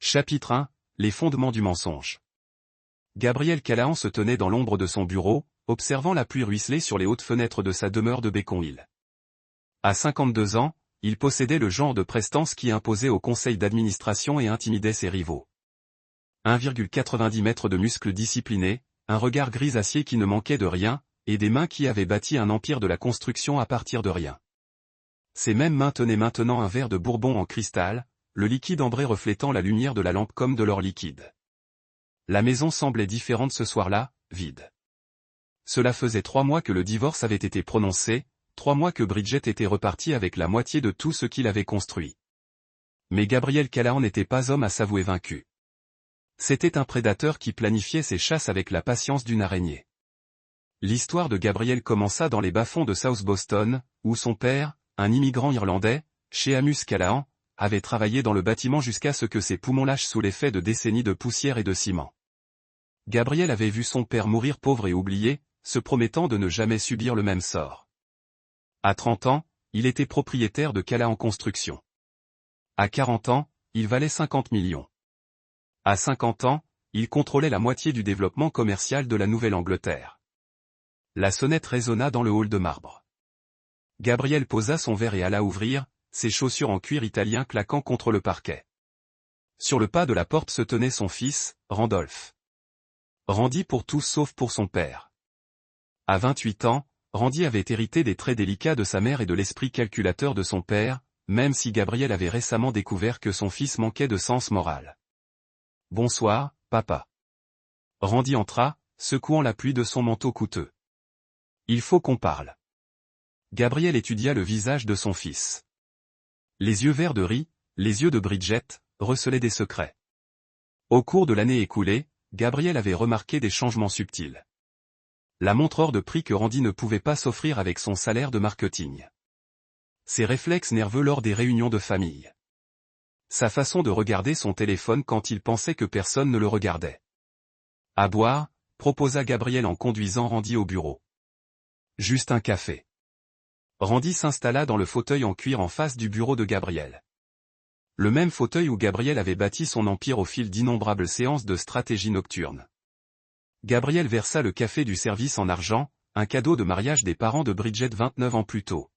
Chapitre 1. Les fondements du mensonge. Gabriel Callahan se tenait dans l'ombre de son bureau, observant la pluie ruisseler sur les hautes fenêtres de sa demeure de Beacon Hill. À 52 ans, il possédait le genre de prestance qui imposait au conseil d'administration et intimidait ses rivaux. 1,90 mètres de muscles disciplinés, un regard grisacier qui ne manquait de rien, et des mains qui avaient bâti un empire de la construction à partir de rien. Ces mêmes mains tenaient maintenant un verre de bourbon en cristal, le liquide ambré reflétant la lumière de la lampe comme de l'or liquide. La maison semblait différente ce soir-là, vide. Cela faisait 3 mois que le divorce avait été prononcé, 3 mois que Bridget était repartie avec la moitié de tout ce qu'il avait construit. Mais Gabriel Callahan n'était pas homme à s'avouer vaincu. C'était un prédateur qui planifiait ses chasses avec la patience d'une araignée. L'histoire de Gabriel commença dans les bas-fonds de South Boston, où son père, un immigrant irlandais, Seamus Callahan, avait travaillé dans le bâtiment jusqu'à ce que ses poumons lâchent sous l'effet de décennies de poussière et de ciment. Gabriel avait vu son père mourir pauvre et oublié, se promettant de ne jamais subir le même sort. À 30 ans, il était propriétaire de Callahan Construction. À 40 ans, il valait 50 millions. À 50 ans, il contrôlait la moitié du développement commercial de la Nouvelle-Angleterre. La sonnette résonna dans le hall de marbre. Gabriel posa son verre et alla ouvrir, ses chaussures en cuir italien claquant contre le parquet. Sur le pas de la porte se tenait son fils, Randolph. Randy pour tous sauf pour son père. À 28 ans, Randy avait hérité des traits délicats de sa mère et de l'esprit calculateur de son père, même si Gabriel avait récemment découvert que son fils manquait de sens moral. « Bonsoir, papa. » Randy entra, secouant la pluie de son manteau coûteux. « Il faut qu'on parle. » Gabriel étudia le visage de son fils. Les yeux verts de riz, les yeux de Bridget, recelaient des secrets. Au cours de l'année écoulée, Gabriel avait remarqué des changements subtils. La montre hors de prix que Randy ne pouvait pas s'offrir avec son salaire de marketing. Ses réflexes nerveux lors des réunions de famille. Sa façon de regarder son téléphone quand il pensait que personne ne le regardait. À boire, proposa Gabriel en conduisant Randy au bureau. Juste un café. Randy s'installa dans le fauteuil en cuir en face du bureau de Gabriel. Le même fauteuil où Gabriel avait bâti son empire au fil d'innombrables séances de stratégie nocturne. Gabriel versa le café du service en argent, un cadeau de mariage des parents de Bridget 29 ans plus tôt.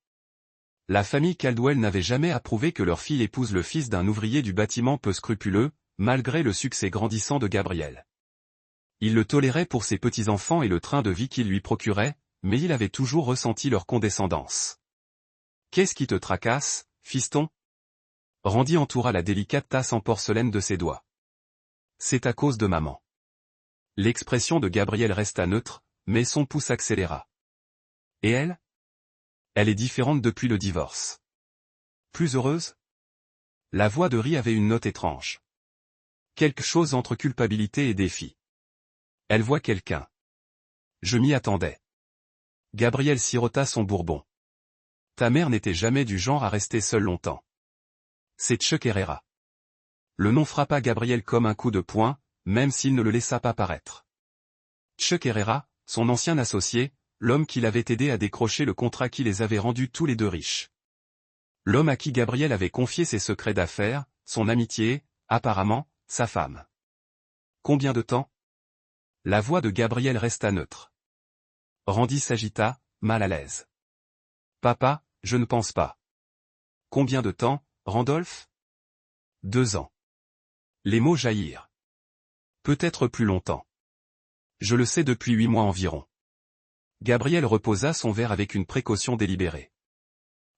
La famille Caldwell n'avait jamais approuvé que leur fille épouse le fils d'un ouvrier du bâtiment peu scrupuleux, malgré le succès grandissant de Gabriel. Il le tolérait pour ses petits-enfants et le train de vie qu'il lui procurait, mais il avait toujours ressenti leur condescendance. « Qu'est-ce qui te tracasse, fiston ?» Randy entoura la délicate tasse en porcelaine de ses doigts. « C'est à cause de maman. » L'expression de Gabriel resta neutre, mais son pouce accéléra. « Et elle ? Elle est différente depuis le divorce. Plus heureuse ? » La voix de Ri avait une note étrange. Quelque chose entre culpabilité et défi. « Elle voit quelqu'un. » Je m'y attendais. Gabriel sirota son bourbon. Ta mère n'était jamais du genre à rester seule longtemps. C'est Chuck Herrera. Le nom frappa Gabriel comme un coup de poing, même s'il ne le laissa pas paraître. Chuck Herrera, son ancien associé, l'homme qui l'avait aidé à décrocher le contrat qui les avait rendus tous les deux riches. L'homme à qui Gabriel avait confié ses secrets d'affaires, son amitié, apparemment, sa femme. Combien de temps ? La voix de Gabriel resta neutre. Randy s'agita, mal à l'aise. Papa, je ne pense pas. Combien de temps, Randolph ? 2 ans. Les mots jaillirent. Peut-être plus longtemps. Je le sais depuis 8 mois environ. Gabriel reposa son verre avec une précaution délibérée.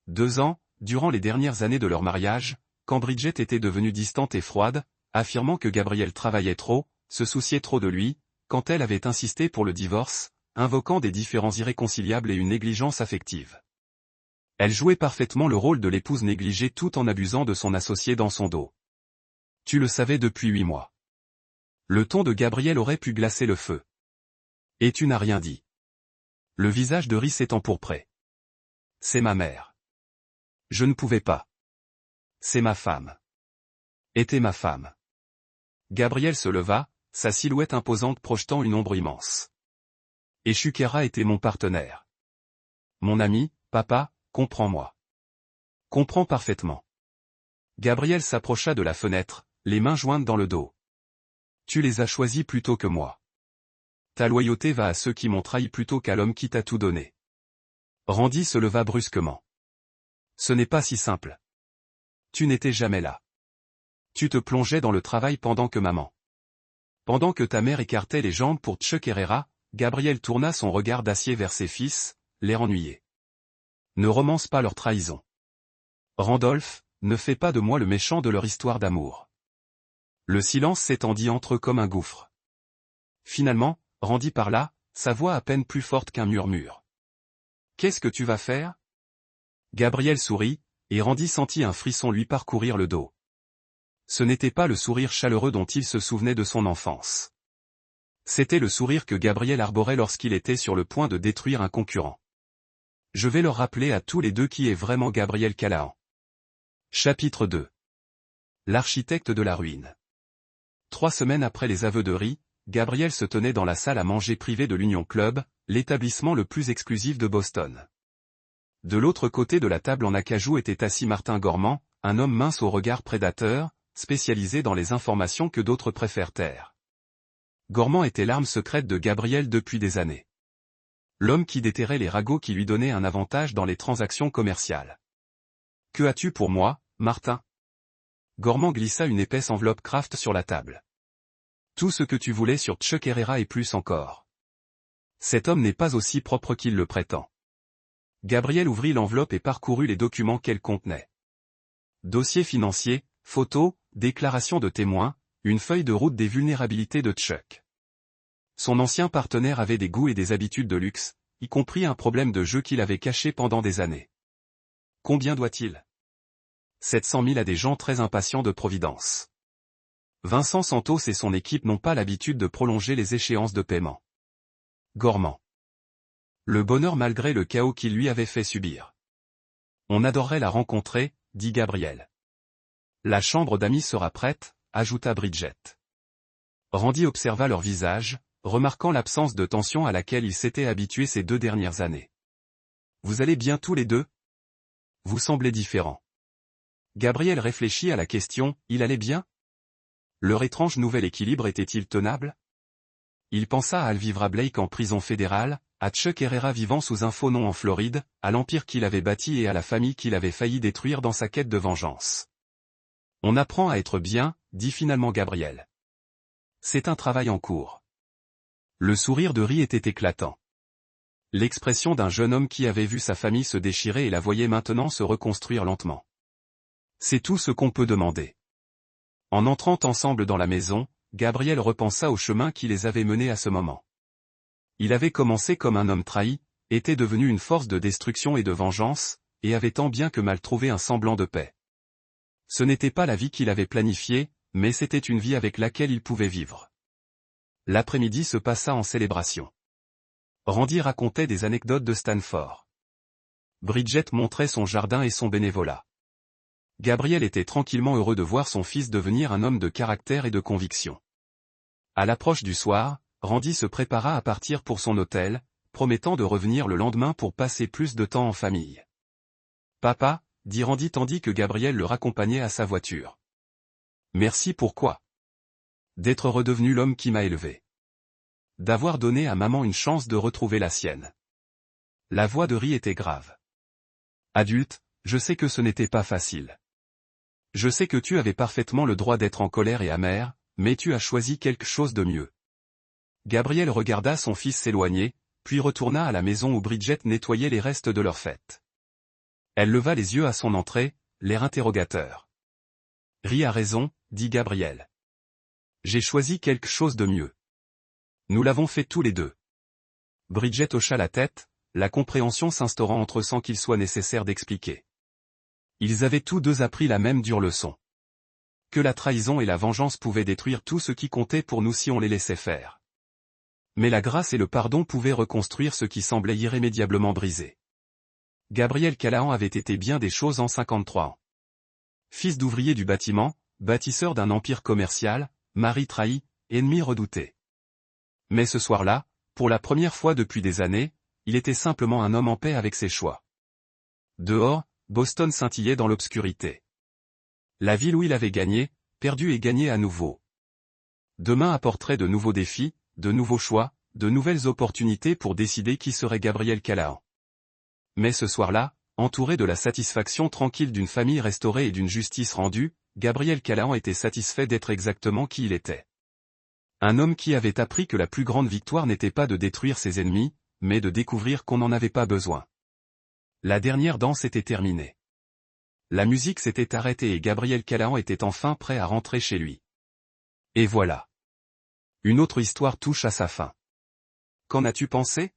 2 ans, durant les dernières années de leur mariage, quand Bridget était devenue distante et froide, affirmant que Gabriel travaillait trop, se souciait trop de lui, quand elle avait insisté pour le divorce, invoquant des différends irréconciliables et une négligence affective. Elle jouait parfaitement le rôle de l'épouse négligée tout en abusant de son associé dans son dos. Tu le savais depuis 8 mois. Le ton de Gabriel aurait pu glacer le feu. Et tu n'as rien dit. Le visage de Ri s'empourprait. C'est ma mère. Je ne pouvais pas. C'est ma femme. Était ma femme. Gabriel se leva, sa silhouette imposante projetant une ombre immense. Et Chuck Herrera était mon partenaire. Mon ami, papa, comprends-moi. Comprends parfaitement. Gabriel s'approcha de la fenêtre, les mains jointes dans le dos. Tu les as choisis plutôt que moi. Ta loyauté va à ceux qui m'ont trahi plutôt qu'à l'homme qui t'a tout donné. Randy se leva brusquement. Ce n'est pas si simple. Tu n'étais jamais là. Tu te plongeais dans le travail pendant que ta mère écartait les jambes pour Chuck Herrera, Gabriel tourna son regard d'acier vers ses fils, l'air ennuyé. Ne romance pas leur trahison. Randolph, ne fais pas de moi le méchant de leur histoire d'amour. Le silence s'étendit entre eux comme un gouffre. Finalement, Randy parla, sa voix à peine plus forte qu'un murmure. Qu'est-ce que tu vas faire? Gabriel sourit, et Randy sentit un frisson lui parcourir le dos. Ce n'était pas le sourire chaleureux dont il se souvenait de son enfance. C'était le sourire que Gabriel arborait lorsqu'il était sur le point de détruire un concurrent. Je vais leur rappeler à tous les deux qui est vraiment Gabriel Callahan. Chapitre 2. L'architecte de la ruine. 3 semaines après les aveux de Ri, Gabriel se tenait dans la salle à manger privée de l'Union Club, l'établissement le plus exclusif de Boston. De l'autre côté de la table en acajou était assis Martin Gormand, un homme mince au regard prédateur, spécialisé dans les informations que d'autres préfèrent taire. Gormand était l'arme secrète de Gabriel depuis des années. L'homme qui déterrait les ragots qui lui donnaient un avantage dans les transactions commerciales. « Que as-tu pour moi, Martin ?» Gormand glissa une épaisse enveloppe Kraft sur la table. « Tout ce que tu voulais sur Chuck Herrera et plus encore. Cet homme n'est pas aussi propre qu'il le prétend. » Gabriel ouvrit l'enveloppe et parcourut les documents qu'elle contenait. Dossier financier, photos, déclaration de témoins, une feuille de route des vulnérabilités de Chuck. Son ancien partenaire avait des goûts et des habitudes de luxe, y compris un problème de jeu qu'il avait caché pendant des années. Combien doit-il? 700 000 à des gens très impatients de providence. Vincent Santos et son équipe n'ont pas l'habitude de prolonger les échéances de paiement. Gormand. Le bonheur malgré le chaos qu'il lui avait fait subir. On adorerait la rencontrer, dit Gabriel. La chambre d'amis sera prête, ajouta Bridget. Randy observa leur visage, remarquant l'absence de tension à laquelle il s'était habitué ces 2 dernières années. Vous allez bien tous les deux? Vous semblez différents. Gabriel réfléchit à la question, il allait bien? Leur étrange nouvel équilibre était-il tenable? Il pensa à Alvivra Blake en prison fédérale, à Chuck Herrera vivant sous un faux nom en Floride, à l'empire qu'il avait bâti et à la famille qu'il avait failli détruire dans sa quête de vengeance. On apprend à être bien, dit finalement Gabriel. C'est un travail en cours. Le sourire de Ri était éclatant. L'expression d'un jeune homme qui avait vu sa famille se déchirer et la voyait maintenant se reconstruire lentement. C'est tout ce qu'on peut demander. En entrant ensemble dans la maison, Gabriel repensa au chemin qui les avait menés à ce moment. Il avait commencé comme un homme trahi, était devenu une force de destruction et de vengeance, et avait tant bien que mal trouvé un semblant de paix. Ce n'était pas la vie qu'il avait planifiée, mais c'était une vie avec laquelle il pouvait vivre. L'après-midi se passa en célébration. Randy racontait des anecdotes de Stanford. Bridget montrait son jardin et son bénévolat. Gabriel était tranquillement heureux de voir son fils devenir un homme de caractère et de conviction. À l'approche du soir, Randy se prépara à partir pour son hôtel, promettant de revenir le lendemain pour passer plus de temps en famille. « Papa » dit Randy tandis que Gabriel le raccompagnait à sa voiture. « Merci pourquoi? D'être redevenu l'homme qui m'a élevé. D'avoir donné à maman une chance de retrouver la sienne. » La voix de Ri était grave. « Adulte, je sais que ce n'était pas facile. Je sais que tu avais parfaitement le droit d'être en colère et amer, mais tu as choisi quelque chose de mieux. » Gabriel regarda son fils s'éloigner, puis retourna à la maison où Bridget nettoyait les restes de leur fête. Elle leva les yeux à son entrée, l'air interrogateur. « Ri a raison, dit Gabriel. J'ai choisi quelque chose de mieux. Nous l'avons fait tous les deux. » Bridget hocha la tête, la compréhension s'instaurant entre eux sans qu'il soit nécessaire d'expliquer. Ils avaient tous deux appris la même dure leçon. Que la trahison et la vengeance pouvaient détruire tout ce qui comptait pour nous si on les laissait faire. Mais la grâce et le pardon pouvaient reconstruire ce qui semblait irrémédiablement brisé. Gabriel Callahan avait été bien des choses en 53 ans. Fils d'ouvrier du bâtiment, bâtisseur d'un empire commercial, mari trahi, ennemi redouté. Mais ce soir-là, pour la première fois depuis des années, il était simplement un homme en paix avec ses choix. Dehors, Boston scintillait dans l'obscurité. La ville où il avait gagné, perdu et gagné à nouveau. Demain apporterait de nouveaux défis, de nouveaux choix, de nouvelles opportunités pour décider qui serait Gabriel Callahan. Mais ce soir-là, entouré de la satisfaction tranquille d'une famille restaurée et d'une justice rendue, Gabriel Callahan était satisfait d'être exactement qui il était. Un homme qui avait appris que la plus grande victoire n'était pas de détruire ses ennemis, mais de découvrir qu'on n'en avait pas besoin. La dernière danse était terminée. La musique s'était arrêtée et Gabriel Callahan était enfin prêt à rentrer chez lui. Et voilà. Une autre histoire touche à sa fin. Qu'en as-tu pensé?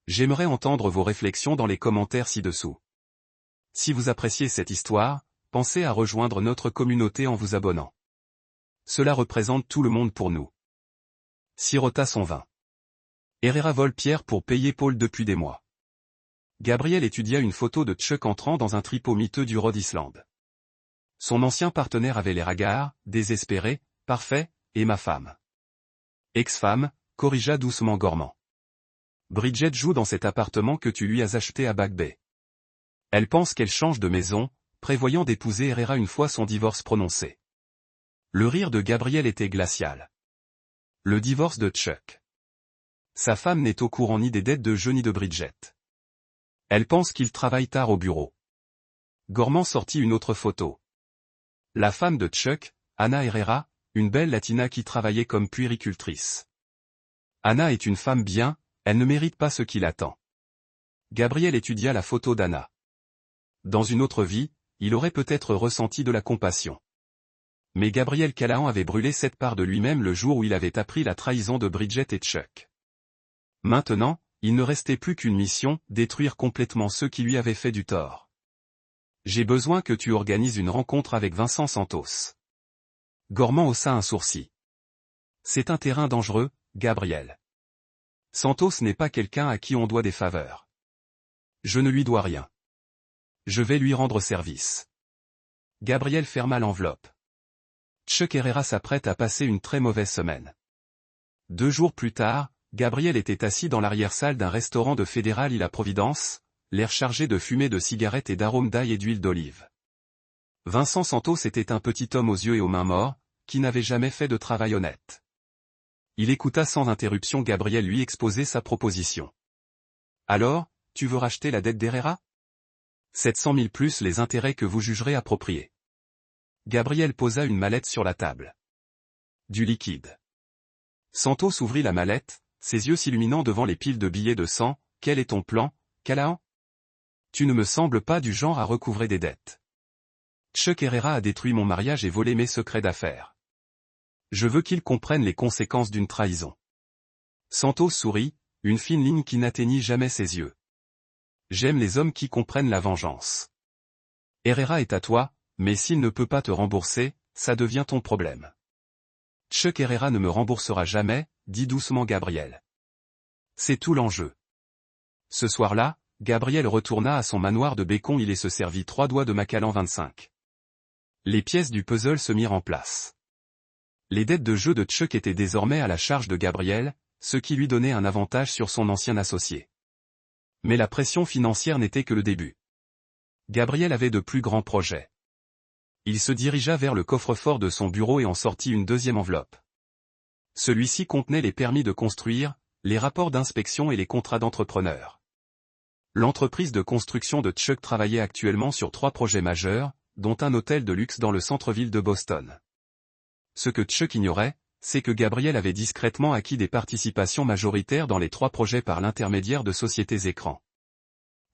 J'aimerais entendre vos réflexions dans les commentaires ci-dessous. Si vous appréciez cette histoire, pensez à rejoindre notre communauté en vous abonnant. Cela représente tout le monde pour nous. Sirota son vin. Herrera vole Pierre pour payer Paul depuis des mois. Gabriel étudia une photo de Chuck entrant dans un tripot miteux du Rhode Island. Son ancien partenaire avait l'air hagard, désespéré, parfait, et ma femme. Ex-femme, corrigea doucement Gormand. Bridget joue dans cet appartement que tu lui as acheté à Back Bay. Elle pense qu'elle change de maison, prévoyant d'épouser Herrera une fois son divorce prononcé. Le rire de Gabriel était glacial. Le divorce de Chuck. Sa femme n'est au courant ni des dettes de jeu ni de Bridget. Elle pense qu'il travaille tard au bureau. Gormand sortit une autre photo. La femme de Chuck, Anna Herrera, une belle latina qui travaillait comme puéricultrice. Anna est une femme bien, elle ne mérite pas ce qu'il attend. Gabriel étudia la photo d'Anna. Dans une autre vie, il aurait peut-être ressenti de la compassion. Mais Gabriel Callahan avait brûlé cette part de lui-même le jour où il avait appris la trahison de Bridget et Chuck. Maintenant, il ne restait plus qu'une mission, détruire complètement ceux qui lui avaient fait du tort. J'ai besoin que tu organises une rencontre avec Vincent Santos. Gormand haussa un sourcil. C'est un terrain dangereux, Gabriel. Santos n'est pas quelqu'un à qui on doit des faveurs. Je ne lui dois rien. Je vais lui rendre service. Gabriel ferma l'enveloppe. Chuck Herrera s'apprête à passer une très mauvaise semaine. 2 jours plus tard, Gabriel était assis dans l'arrière-salle d'un restaurant de Fédéral Île à Providence, l'air chargé de fumée de cigarettes et d'arômes d'ail et d'huile d'olive. Vincent Santos était un petit homme aux yeux et aux mains morts, qui n'avait jamais fait de travail honnête. Il écouta sans interruption Gabriel lui exposer sa proposition. Alors, tu veux racheter la dette d'Herrera? 700 000 plus les intérêts que vous jugerez appropriés. Gabriel posa une mallette sur la table. Du liquide. Santos ouvrit la mallette, ses yeux s'illuminant devant les piles de billets de 100, quel est ton plan, Callahan? Tu ne me sembles pas du genre à recouvrer des dettes. Chuck Herrera a détruit mon mariage et volé mes secrets d'affaires. Je veux qu'il comprenne les conséquences d'une trahison. Santos sourit, une fine ligne qui n'atteignit jamais ses yeux. J'aime les hommes qui comprennent la vengeance. Herrera est à toi, mais s'il ne peut pas te rembourser, ça devient ton problème. Chuck Herrera ne me remboursera jamais, dit doucement Gabriel. C'est tout l'enjeu. Ce soir-là, Gabriel retourna à son manoir de Bécon Île et se servit 3 doigts de Macallan 25. Les pièces du puzzle se mirent en place. Les dettes de jeu de Chuck étaient désormais à la charge de Gabriel, ce qui lui donnait un avantage sur son ancien associé. Mais la pression financière n'était que le début. Gabriel avait de plus grands projets. Il se dirigea vers le coffre-fort de son bureau et en sortit une deuxième enveloppe. Celui-ci contenait les permis de construire, les rapports d'inspection et les contrats d'entrepreneur. L'entreprise de construction de Chuck travaillait actuellement sur 3 projets majeurs, dont un hôtel de luxe dans le centre-ville de Boston. Ce que Chuck ignorait, c'est que Gabriel avait discrètement acquis des participations majoritaires dans les 3 projets par l'intermédiaire de sociétés écrans.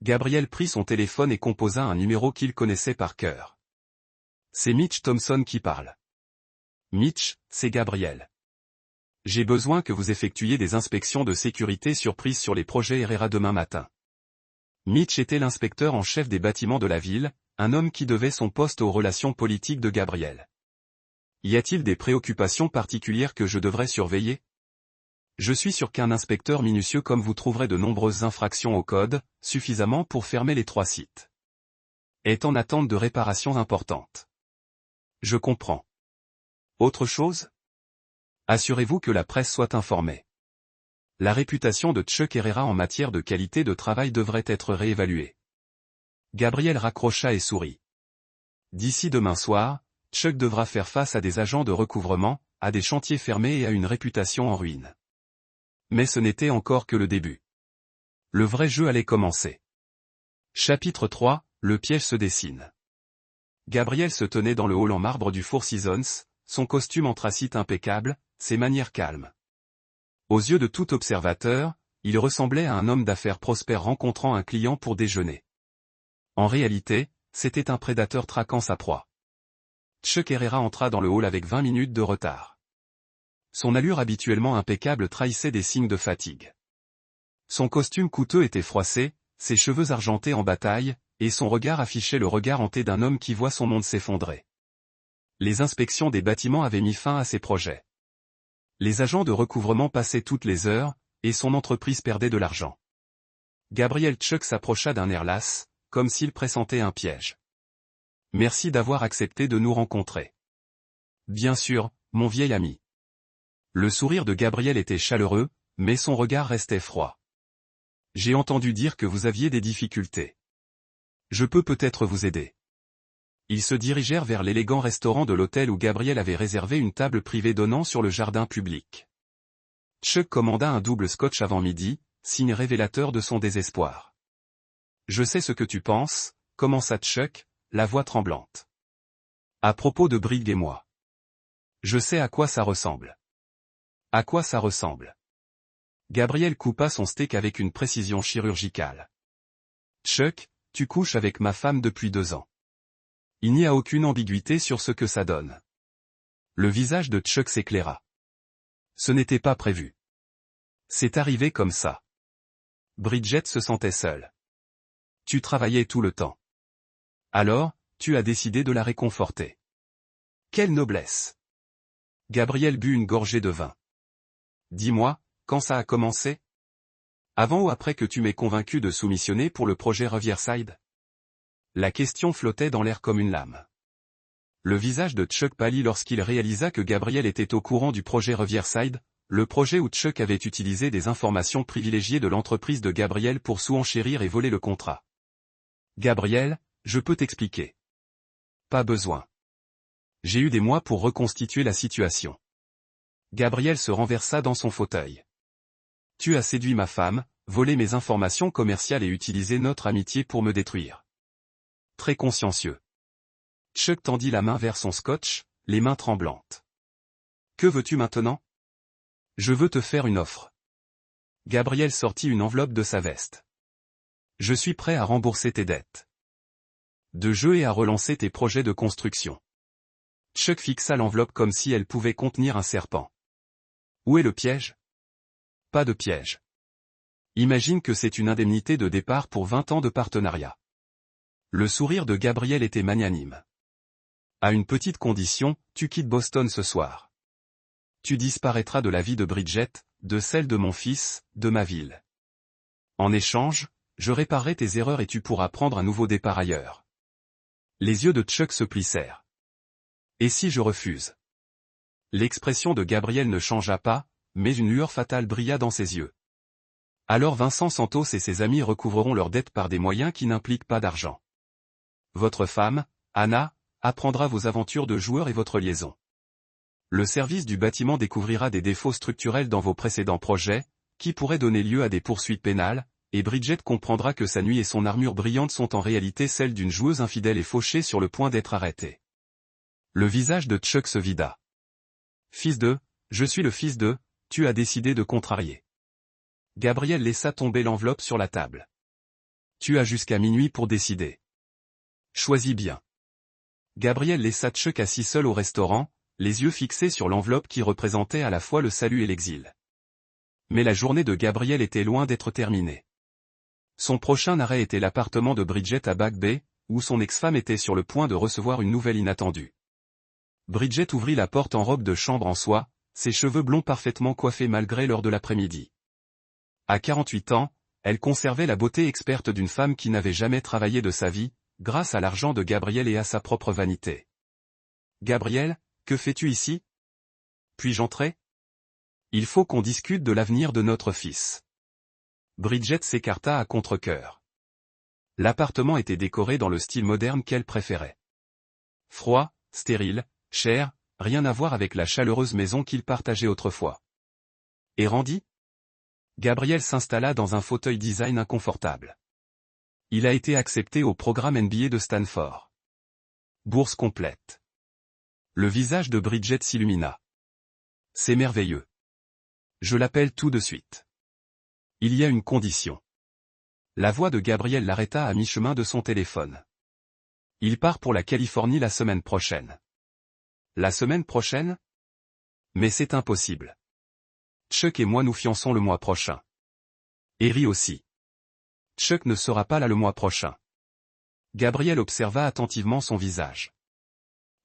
Gabriel prit son téléphone et composa un numéro qu'il connaissait par cœur. C'est Mitch Thompson qui parle. Mitch, c'est Gabriel. J'ai besoin que vous effectuiez des inspections de sécurité surprises sur les projets Herrera demain matin. Mitch était l'inspecteur en chef des bâtiments de la ville, un homme qui devait son poste aux relations politiques de Gabriel. Y a-t-il des préoccupations particulières que je devrais surveiller? Je suis sûr qu'un inspecteur minutieux comme vous trouverait de nombreuses infractions au code, suffisamment pour fermer les 3 sites. Est en attente de réparations importantes. Je comprends. Autre chose? Assurez-vous que la presse soit informée. La réputation de Chuck Herrera en matière de qualité de travail devrait être réévaluée. Gabriel raccrocha et sourit. D'ici demain soir, Chuck devra faire face à des agents de recouvrement, à des chantiers fermés et à une réputation en ruine. Mais ce n'était encore que le début. Le vrai jeu allait commencer. Chapitre 3, le piège se dessine. Gabriel se tenait dans le hall en marbre du Four Seasons, son costume anthracite impeccable, ses manières calmes. Aux yeux de tout observateur, il ressemblait à un homme d'affaires prospère rencontrant un client pour déjeuner. En réalité, c'était un prédateur traquant sa proie. Chuck Herrera entra dans le hall avec 20 minutes de retard. Son allure habituellement impeccable trahissait des signes de fatigue. Son costume coûteux était froissé, ses cheveux argentés en bataille, et son regard affichait le regard hanté d'un homme qui voit son monde s'effondrer. Les inspections des bâtiments avaient mis fin à ses projets. Les agents de recouvrement passaient toutes les heures, et son entreprise perdait de l'argent. Gabriel Chuck s'approcha d'un air las, comme s'il pressentait un piège. « Merci d'avoir accepté de nous rencontrer. »« Bien sûr, mon vieil ami. » Le sourire de Gabriel était chaleureux, mais son regard restait froid. « J'ai entendu dire que vous aviez des difficultés. Je peux peut-être vous aider. » Ils se dirigèrent vers l'élégant restaurant de l'hôtel où Gabriel avait réservé une table privée donnant sur le jardin public. Chuck commanda un double scotch avant midi, signe révélateur de son désespoir. « Je sais ce que tu penses, » commença Chuck, la voix tremblante. « À propos de Brig et moi. Je sais à quoi ça ressemble. » « À quoi ça ressemble ?» Gabriel coupa son steak avec une précision chirurgicale. « Chuck, tu couches avec ma femme depuis 2 ans. Il n'y a aucune ambiguïté sur ce que ça donne. » Le visage de Chuck s'éclaira. « Ce n'était pas prévu. C'est arrivé comme ça. Bridget se sentait seule. Tu travaillais tout le temps. Alors, tu as décidé de la réconforter. Quelle noblesse !» Gabriel but une gorgée de vin. « Dis-moi, quand ça a commencé ? Avant ou après que tu m'aies convaincu de soumissionner pour le projet Riverside ? » La question flottait dans l'air comme une lame. Le visage de Chuck pâlit lorsqu'il réalisa que Gabriel était au courant du projet Riverside, le projet où Chuck avait utilisé des informations privilégiées de l'entreprise de Gabriel pour surenchérir et voler le contrat. « Gabriel, je peux t'expliquer. » « Pas besoin. J'ai eu des mois pour reconstituer la situation. » Gabriel se renversa dans son fauteuil. « Tu as séduit ma femme, volé mes informations commerciales et utilisé notre amitié pour me détruire. » Très consciencieux. Chuck tendit la main vers son scotch, les mains tremblantes. « Que veux-tu maintenant ? » ? « Je veux te faire une offre. » Gabriel sortit une enveloppe de sa veste. « Je suis prêt à rembourser tes dettes de jeu et à relancer tes projets de construction. » Chuck fixa l'enveloppe comme si elle pouvait contenir un serpent. « Où est le piège ? » ? « Pas de piège. Imagine que c'est une indemnité de départ pour 20 ans de partenariat. » Le sourire de Gabriel était magnanime. « À une petite condition, tu quittes Boston ce soir. Tu disparaîtras de la vie de Bridget, de celle de mon fils, de ma ville. En échange, je réparerai tes erreurs et tu pourras prendre un nouveau départ ailleurs. » Les yeux de Chuck se plissèrent. « Et si je refuse ? » L'expression de Gabriel ne changea pas, mais une lueur fatale brilla dans ses yeux. « Alors Vincent Santos et ses amis recouvreront leurs dettes par des moyens qui n'impliquent pas d'argent. Votre femme, Anna, apprendra vos aventures de joueur et votre liaison. Le service du bâtiment découvrira des défauts structurels dans vos précédents projets, qui pourraient donner lieu à des poursuites pénales, et Bridget comprendra que sa nuit et son armure brillante sont en réalité celles d'une joueuse infidèle et fauchée sur le point d'être arrêtée. » Le visage de Chuck se vida. « Fils de, je suis le fils de, tu as décidé de contrarier. » Gabriel laissa tomber l'enveloppe sur la table. « Tu as jusqu'à minuit pour décider. Choisis bien. » Gabriel laissa Chuck assis seul au restaurant, les yeux fixés sur l'enveloppe qui représentait à la fois le salut et l'exil. Mais la journée de Gabriel était loin d'être terminée. Son prochain arrêt était l'appartement de Bridget à Back Bay, où son ex-femme était sur le point de recevoir une nouvelle inattendue. Bridget ouvrit la porte en robe de chambre en soie, ses cheveux blonds parfaitement coiffés malgré l'heure de l'après-midi. À 48 ans, elle conservait la beauté experte d'une femme qui n'avait jamais travaillé de sa vie, grâce à l'argent de Gabriel et à sa propre vanité. « Gabriel, que fais-tu ici ? Puis-je entrer ? Il faut qu'on discute de l'avenir de notre fils. » Bridget s'écarta à contre-cœur. L'appartement était décoré dans le style moderne qu'elle préférait. Froid, stérile, cher, rien à voir avec la chaleureuse maison qu'ils partageaient autrefois. Et Randy? Gabriel s'installa dans un fauteuil design inconfortable. Il a été accepté au programme NBA de Stanford. Bourse complète. Le visage de Bridget s'illumina. C'est merveilleux. Je l'appelle tout de suite. Il y a une condition. La voix de Gabriel l'arrêta à mi-chemin de son téléphone. Il part pour la Californie la semaine prochaine. La semaine prochaine? Mais c'est impossible. Chuck et moi nous fiançons le mois prochain. Harry aussi. Chuck ne sera pas là le mois prochain. Gabriel observa attentivement son visage.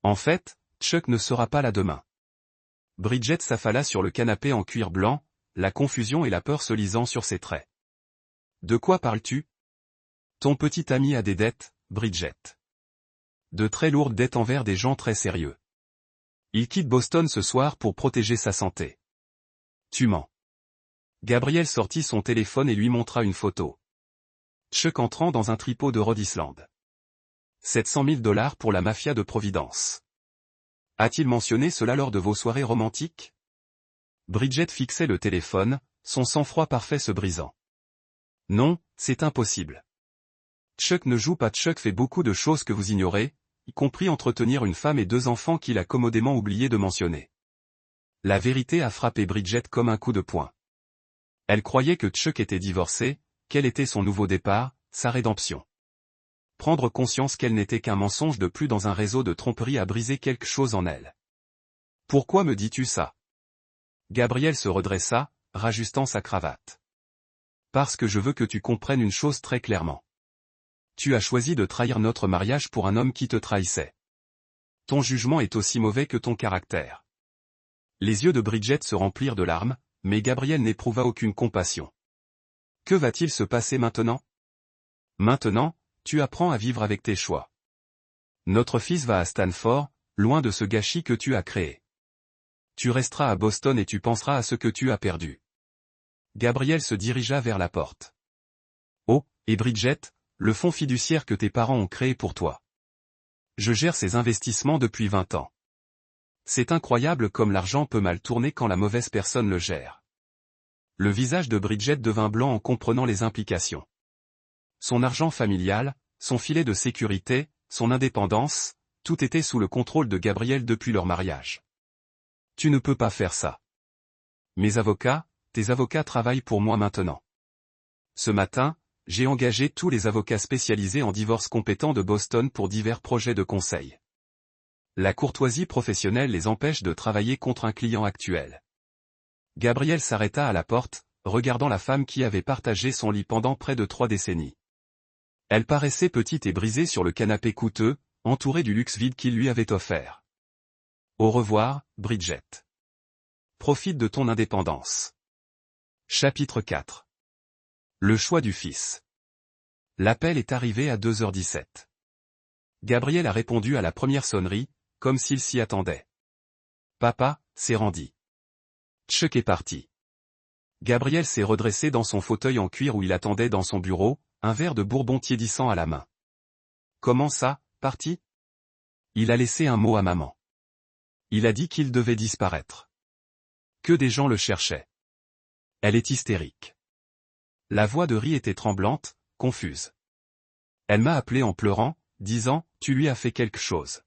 En fait, Chuck ne sera pas là demain. Bridget s'affala sur le canapé en cuir blanc, la confusion et la peur se lisant sur ses traits. De quoi parles-tu? Ton petit ami a des dettes, Bridget. De très lourdes dettes envers des gens très sérieux. Il quitte Boston ce soir pour protéger sa santé. Tu mens. Gabriel sortit son téléphone et lui montra une photo. Chuck entrant dans un tripot de Rhode Island. 700 000 $ pour la mafia de Providence. A-t-il mentionné cela lors de vos soirées romantiques? Bridget fixait le téléphone, son sang-froid parfait se brisant. Non, c'est impossible. Chuck ne joue pas. Chuck fait beaucoup de choses que vous ignorez, y compris entretenir une femme et 2 enfants qu'il a commodément oublié de mentionner. La vérité a frappé Bridget comme un coup de poing. Elle croyait que Chuck était divorcé, quel était son nouveau départ, sa rédemption. Prendre conscience qu'elle n'était qu'un mensonge de plus dans un réseau de tromperie a brisé quelque chose en elle. Pourquoi me dis-tu ça? Gabriel se redressa, rajustant sa cravate. Parce que je veux que tu comprennes une chose très clairement. Tu as choisi de trahir notre mariage pour un homme qui te trahissait. Ton jugement est aussi mauvais que ton caractère. Les yeux de Bridget se remplirent de larmes, mais Gabriel n'éprouva aucune compassion. Que va-t-il se passer maintenant? Maintenant, tu apprends à vivre avec tes choix. Notre fils va à Stanford, loin de ce gâchis que tu as créé. Tu resteras à Boston et tu penseras à ce que tu as perdu. Gabriel se dirigea vers la porte. Oh, et Bridget, le fonds fiduciaire que tes parents ont créé pour toi. Je gère ces investissements depuis 20 ans. C'est incroyable comme l'argent peut mal tourner quand la mauvaise personne le gère. Le visage de Bridget devint blanc en comprenant les implications. Son argent familial, son filet de sécurité, son indépendance, tout était sous le contrôle de Gabriel depuis leur mariage. Tu ne peux pas faire ça. Tes avocats travaillent pour moi maintenant. Ce matin, j'ai engagé tous les avocats spécialisés en divorce compétents de Boston pour divers projets de conseil. La courtoisie professionnelle les empêche de travailler contre un client actuel. Gabriel s'arrêta à la porte, regardant la femme qui avait partagé son lit pendant près de 3 décennies. Elle paraissait petite et brisée sur le canapé coûteux, entourée du luxe vide qu'il lui avait offert. Au revoir, Bridget. Profite de ton indépendance. Chapitre 4. Le choix du fils. L'appel est arrivé à 2h17. Gabriel a répondu à la première sonnerie, comme s'il s'y attendait. Papa, c'est Randy. Chuck est parti. Gabriel s'est redressé dans son fauteuil en cuir où il attendait dans son bureau, un verre de bourbon tiédissant à la main. Comment ça, parti? Il a laissé un mot à maman. Il a dit qu'il devait disparaître. Que des gens le cherchaient. Elle est hystérique. La voix de Ri était tremblante, confuse. Elle m'a appelé en pleurant, disant, tu lui as fait quelque chose.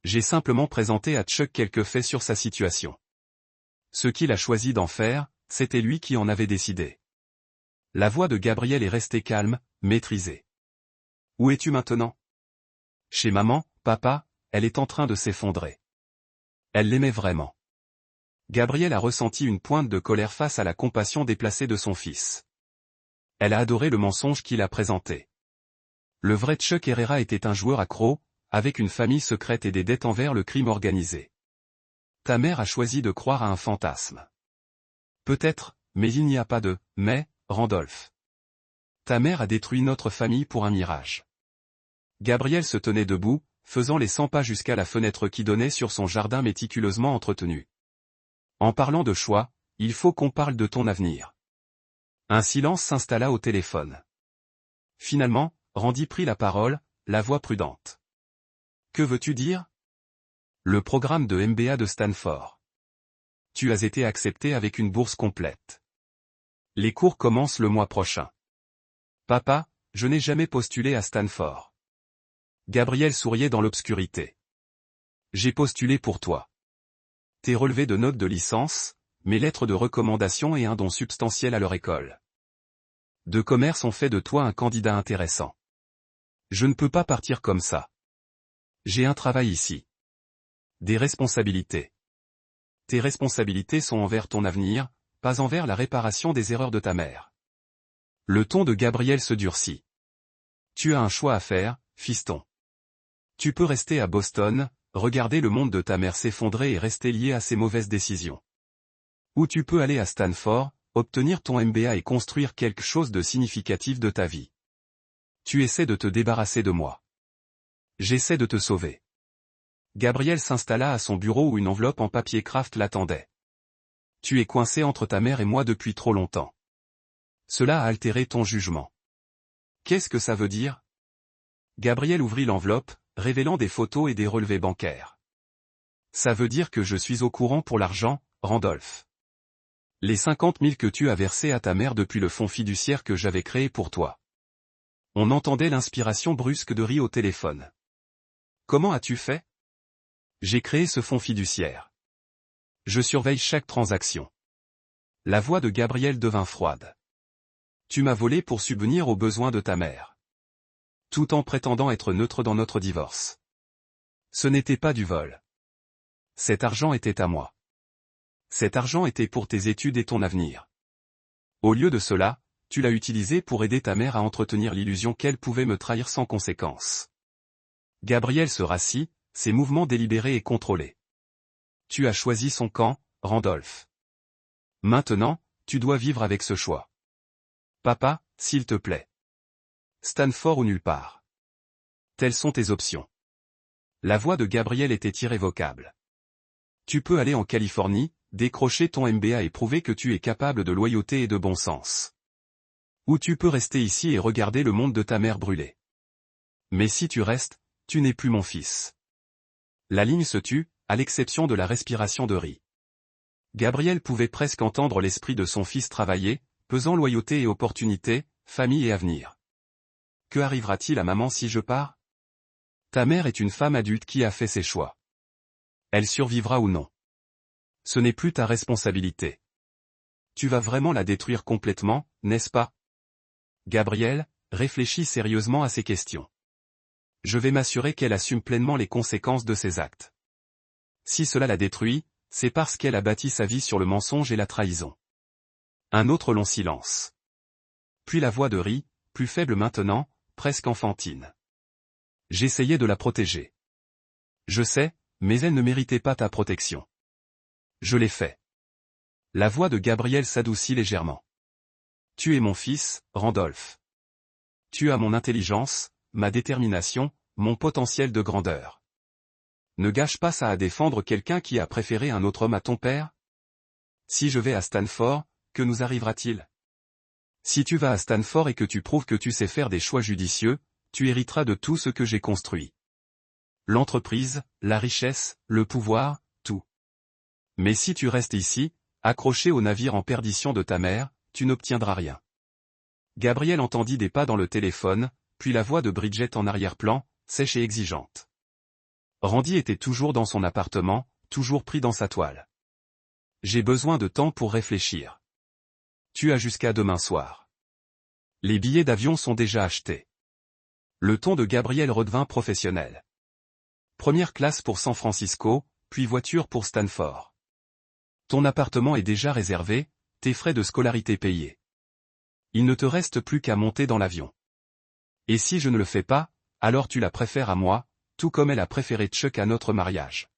J'ai simplement présenté à Chuck quelques faits sur sa situation. Ce qu'il a choisi d'en faire, c'était lui qui en avait décidé. La voix de Gabriel est restée calme, maîtrisée. Où es-tu maintenant? Chez maman, papa, elle est en train de s'effondrer. Elle l'aimait vraiment. Gabriel a ressenti une pointe de colère face à la compassion déplacée de son fils. Elle a adoré le mensonge qu'il a présenté. Le vrai Chuck Herrera était un joueur accro, avec une famille secrète et des dettes envers le crime organisé. Ta mère a choisi de croire à un fantasme. Peut-être, mais il n'y a pas de « mais », Randolph. Ta mère a détruit notre famille pour un mirage. Gabriel se tenait debout, faisant les 100 pas jusqu'à la fenêtre qui donnait sur son jardin méticuleusement entretenu. En parlant de choix, il faut qu'on parle de ton avenir. Un silence s'installa au téléphone. Finalement, Randy prit la parole, la voix prudente. Que veux-tu dire? Le programme de MBA de Stanford. Tu as été accepté avec une bourse complète. Les cours commencent le mois prochain. Papa, je n'ai jamais postulé à Stanford. Gabriel souriait dans l'obscurité. J'ai postulé pour toi. Tes relevés de notes de licence, mes lettres de recommandation et un don substantiel à leur école de commerce ont fait de toi un candidat intéressant. Je ne peux pas partir comme ça. J'ai un travail ici. Des responsabilités. Tes responsabilités sont envers ton avenir, pas envers la réparation des erreurs de ta mère. Le ton de Gabriel se durcit. Tu as un choix à faire, fiston. Tu peux rester à Boston, regarder le monde de ta mère s'effondrer et rester lié à ses mauvaises décisions. Ou tu peux aller à Stanford, obtenir ton MBA et construire quelque chose de significatif de ta vie. Tu essaies de te débarrasser de moi. J'essaie de te sauver. Gabriel s'installa à son bureau où une enveloppe en papier craft l'attendait. Tu es coincé entre ta mère et moi depuis trop longtemps. Cela a altéré ton jugement. Qu'est-ce que ça veut dire? Gabriel ouvrit l'enveloppe, révélant des photos et des relevés bancaires. Ça veut dire que je suis au courant pour l'argent, Randolph. Les 50 000 que tu as versés à ta mère depuis le fonds fiduciaire que j'avais créé pour toi. On entendait l'inspiration brusque de Ri au téléphone. Comment as-tu fait? J'ai créé ce fonds fiduciaire. Je surveille chaque transaction. La voix de Gabriel devint froide. Tu m'as volé pour subvenir aux besoins de ta mère. Tout en prétendant être neutre dans notre divorce. Ce n'était pas du vol. Cet argent était à moi. Cet argent était pour tes études et ton avenir. Au lieu de cela, tu l'as utilisé pour aider ta mère à entretenir l'illusion qu'elle pouvait me trahir sans conséquence. Gabriel se rassit, ses mouvements délibérés et contrôlés. Tu as choisi son camp, Randolph. Maintenant, tu dois vivre avec ce choix. Papa, s'il te plaît. Stanford ou nulle part. Telles sont tes options. La voix de Gabriel était irrévocable. Tu peux aller en Californie, décrocher ton MBA et prouver que tu es capable de loyauté et de bon sens. Ou tu peux rester ici et regarder le monde de ta mère brûler. Mais si tu restes, tu n'es plus mon fils. La ligne se tut, à l'exception de la respiration de Ri. Gabriel pouvait presque entendre l'esprit de son fils travailler, pesant loyauté et opportunité, famille et avenir. Que arrivera-t-il à maman si je pars? Ta mère est une femme adulte qui a fait ses choix. Elle survivra ou non. Ce n'est plus ta responsabilité. Tu vas vraiment la détruire complètement, n'est-ce pas? Gabriel, réfléchit sérieusement à ces questions. Je vais m'assurer qu'elle assume pleinement les conséquences de ses actes. Si cela la détruit, c'est parce qu'elle a bâti sa vie sur le mensonge et la trahison. Un autre long silence. Puis la voix de Ri, plus faible maintenant, presque enfantine. J'essayais de la protéger. Je sais, mais elle ne méritait pas ta protection. Je l'ai fait. La voix de Gabriel s'adoucit légèrement. Tu es mon fils, Randolph. Tu as mon intelligence, ma détermination, mon potentiel de grandeur. Ne gâche pas ça à défendre quelqu'un qui a préféré un autre homme à ton père? Si je vais à Stanford, que nous arrivera-t-il? Si tu vas à Stanford et que tu prouves que tu sais faire des choix judicieux, tu hériteras de tout ce que j'ai construit. L'entreprise, la richesse, le pouvoir, tout. Mais si tu restes ici, accroché au navire en perdition de ta mère, tu n'obtiendras rien. Gabriel entendit des pas dans le téléphone, puis la voix de Bridget en arrière-plan, sèche et exigeante. Randy était toujours dans son appartement, toujours pris dans sa toile. J'ai besoin de temps pour réfléchir. Tu as jusqu'à demain soir. Les billets d'avion sont déjà achetés. Le ton de Gabriel redevint professionnel. Première classe pour San Francisco, puis voiture pour Stanford. Ton appartement est déjà réservé, tes frais de scolarité payés. Il ne te reste plus qu'à monter dans l'avion. Et si je ne le fais pas, alors tu la préfères à moi, tout comme elle a préféré Chuck à notre mariage.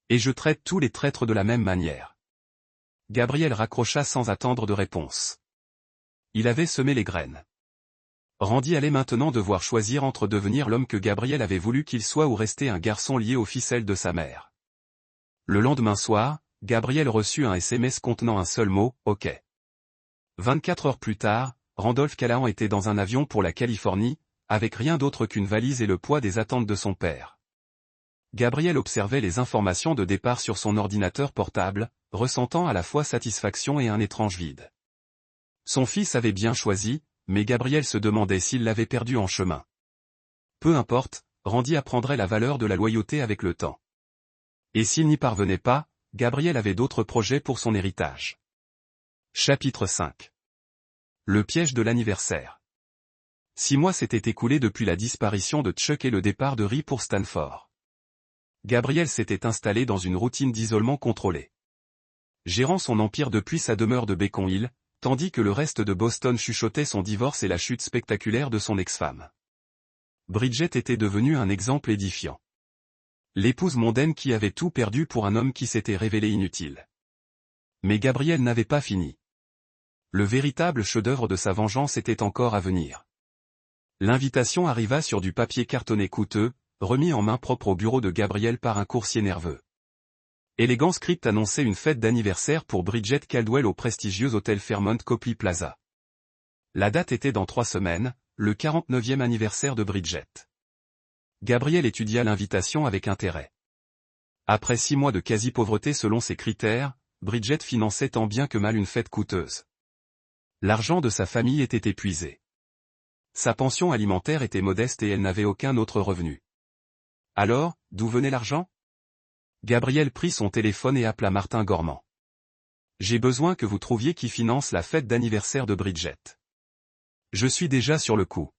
Et je traite tous les traîtres de la même manière. Gabriel raccrocha sans attendre de réponse. Il avait semé les graines. Randy allait maintenant devoir choisir entre devenir l'homme que Gabriel avait voulu qu'il soit ou rester un garçon lié aux ficelles de sa mère. Le lendemain soir, Gabriel reçut un SMS contenant un seul mot, OK. 24 heures plus tard, Randolph Callahan était dans un avion pour la Californie, avec rien d'autre qu'une valise et le poids des attentes de son père. Gabriel observait les informations de départ sur son ordinateur portable, ressentant à la fois satisfaction et un étrange vide. Son fils avait bien choisi, mais Gabriel se demandait s'il l'avait perdu en chemin. Peu importe, Randy apprendrait la valeur de la loyauté avec le temps. Et s'il n'y parvenait pas, Gabriel avait d'autres projets pour son héritage. Chapitre 5. Le piège de l'anniversaire. 6 mois s'étaient écoulés depuis la disparition de Chuck et le départ de Ri pour Stanford. Gabriel s'était installé dans une routine d'isolement contrôlé. Gérant son empire depuis sa demeure de Beacon Hill, tandis que le reste de Boston chuchotait son divorce et la chute spectaculaire de son ex-femme. Bridget était devenue un exemple édifiant. L'épouse mondaine qui avait tout perdu pour un homme qui s'était révélé inutile. Mais Gabriel n'avait pas fini. Le véritable chef-d'œuvre de sa vengeance était encore à venir. L'invitation arriva sur du papier cartonné coûteux, remis en main propre au bureau de Gabriel par un coursier nerveux. Élégant script annonçait une fête d'anniversaire pour Bridget Caldwell au prestigieux hôtel Fairmont Copley Plaza. La date était dans 3 semaines, le 49e anniversaire de Bridget. Gabriel étudia l'invitation avec intérêt. Après 6 mois de quasi-pauvreté selon ses critères, Bridget finançait tant bien que mal une fête coûteuse. L'argent de sa famille était épuisé. Sa pension alimentaire était modeste et elle n'avait aucun autre revenu. Alors, d'où venait l'argent ? Gabriel prit son téléphone et appela Martin Gormand. « J'ai besoin que vous trouviez qui finance la fête d'anniversaire de Bridget. »« Je suis déjà sur le coup. »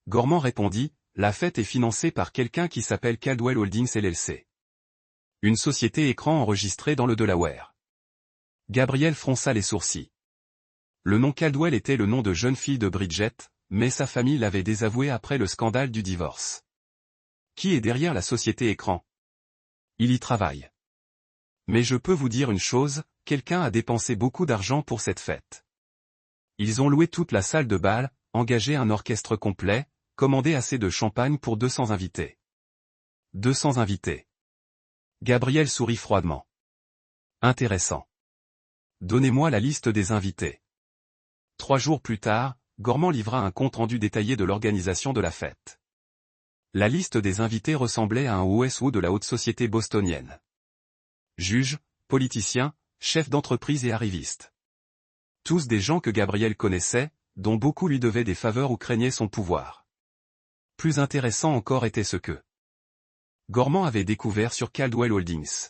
Gormand répondit, « La fête est financée par quelqu'un qui s'appelle Caldwell Holdings LLC. Une société écran enregistrée dans le Delaware. » Gabriel fronça les sourcils. Le nom Caldwell était le nom de jeune fille de Bridget, mais sa famille l'avait désavoué après le scandale du divorce. Qui est derrière la société écran ? Il y travaille. Mais je peux vous dire une chose, quelqu'un a dépensé beaucoup d'argent pour cette fête. Ils ont loué toute la salle de bal, engagé un orchestre complet, commandé assez de champagne pour 200 invités. 200 invités. Gabriel sourit froidement. Intéressant. Donnez-moi la liste des invités. 3 jours plus tard, Gormand livra un compte-rendu détaillé de l'organisation de la fête. La liste des invités ressemblait à un OSO de la haute société bostonienne. Juges, politiciens, chefs d'entreprise et arrivistes. Tous des gens que Gabriel connaissait, dont beaucoup lui devaient des faveurs ou craignaient son pouvoir. Plus intéressant encore était ce que Gormand avait découvert sur Caldwell Holdings.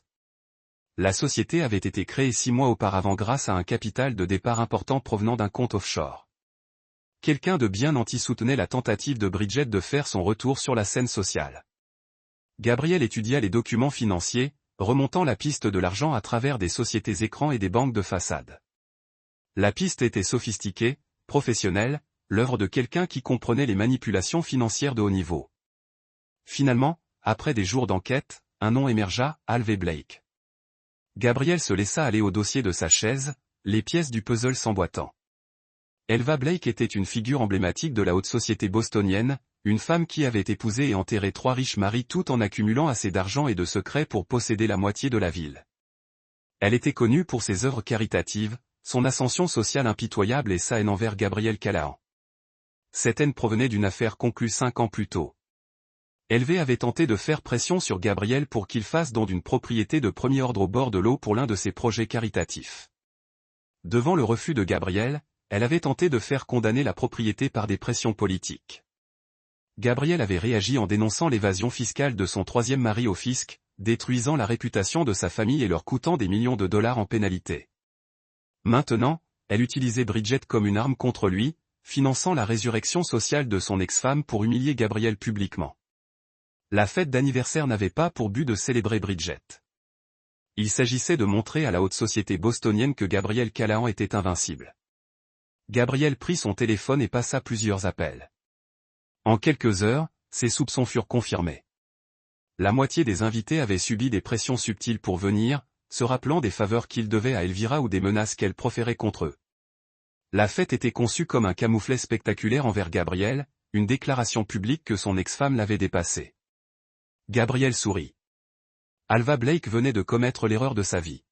La société avait été créée 6 mois auparavant grâce à un capital de départ important provenant d'un compte offshore. Quelqu'un de bien nanti soutenait la tentative de Bridget de faire son retour sur la scène sociale. Gabriel étudia les documents financiers, remontant la piste de l'argent à travers des sociétés écrans et des banques de façade. La piste était sophistiquée, professionnelle, l'œuvre de quelqu'un qui comprenait les manipulations financières de haut niveau. Finalement, après des jours d'enquête, un nom émergea, Alvey Blake. Gabriel se laissa aller au dossier de sa chaise, les pièces du puzzle s'emboîtant. Elva Blake était une figure emblématique de la haute société bostonienne, une femme qui avait épousé et enterré 3 riches maris tout en accumulant assez d'argent et de secrets pour posséder la moitié de la ville. Elle était connue pour ses œuvres caritatives, son ascension sociale impitoyable et sa haine envers Gabriel Callahan. Cette haine provenait d'une affaire conclue 5 ans plus tôt. Elvey avait tenté de faire pression sur Gabriel pour qu'il fasse don d'une propriété de premier ordre au bord de l'eau pour l'un de ses projets caritatifs. Devant le refus de Gabriel, elle avait tenté de faire condamner la propriété par des pressions politiques. Gabriel avait réagi en dénonçant l'évasion fiscale de son 3e mari au fisc, détruisant la réputation de sa famille et leur coûtant des millions de dollars en pénalité. Maintenant, elle utilisait Bridget comme une arme contre lui, finançant la résurrection sociale de son ex-femme pour humilier Gabriel publiquement. La fête d'anniversaire n'avait pas pour but de célébrer Bridget. Il s'agissait de montrer à la haute société bostonienne que Gabriel Callahan était invincible. Gabriel prit son téléphone et passa plusieurs appels. En quelques heures, ses soupçons furent confirmés. La moitié des invités avaient subi des pressions subtiles pour venir, se rappelant des faveurs qu'ils devaient à Elvira ou des menaces qu'elle proférait contre eux. La fête était conçue comme un camouflet spectaculaire envers Gabriel, une déclaration publique que son ex-femme l'avait dépassé. Gabriel sourit. Alva Blake venait de commettre l'erreur de sa vie.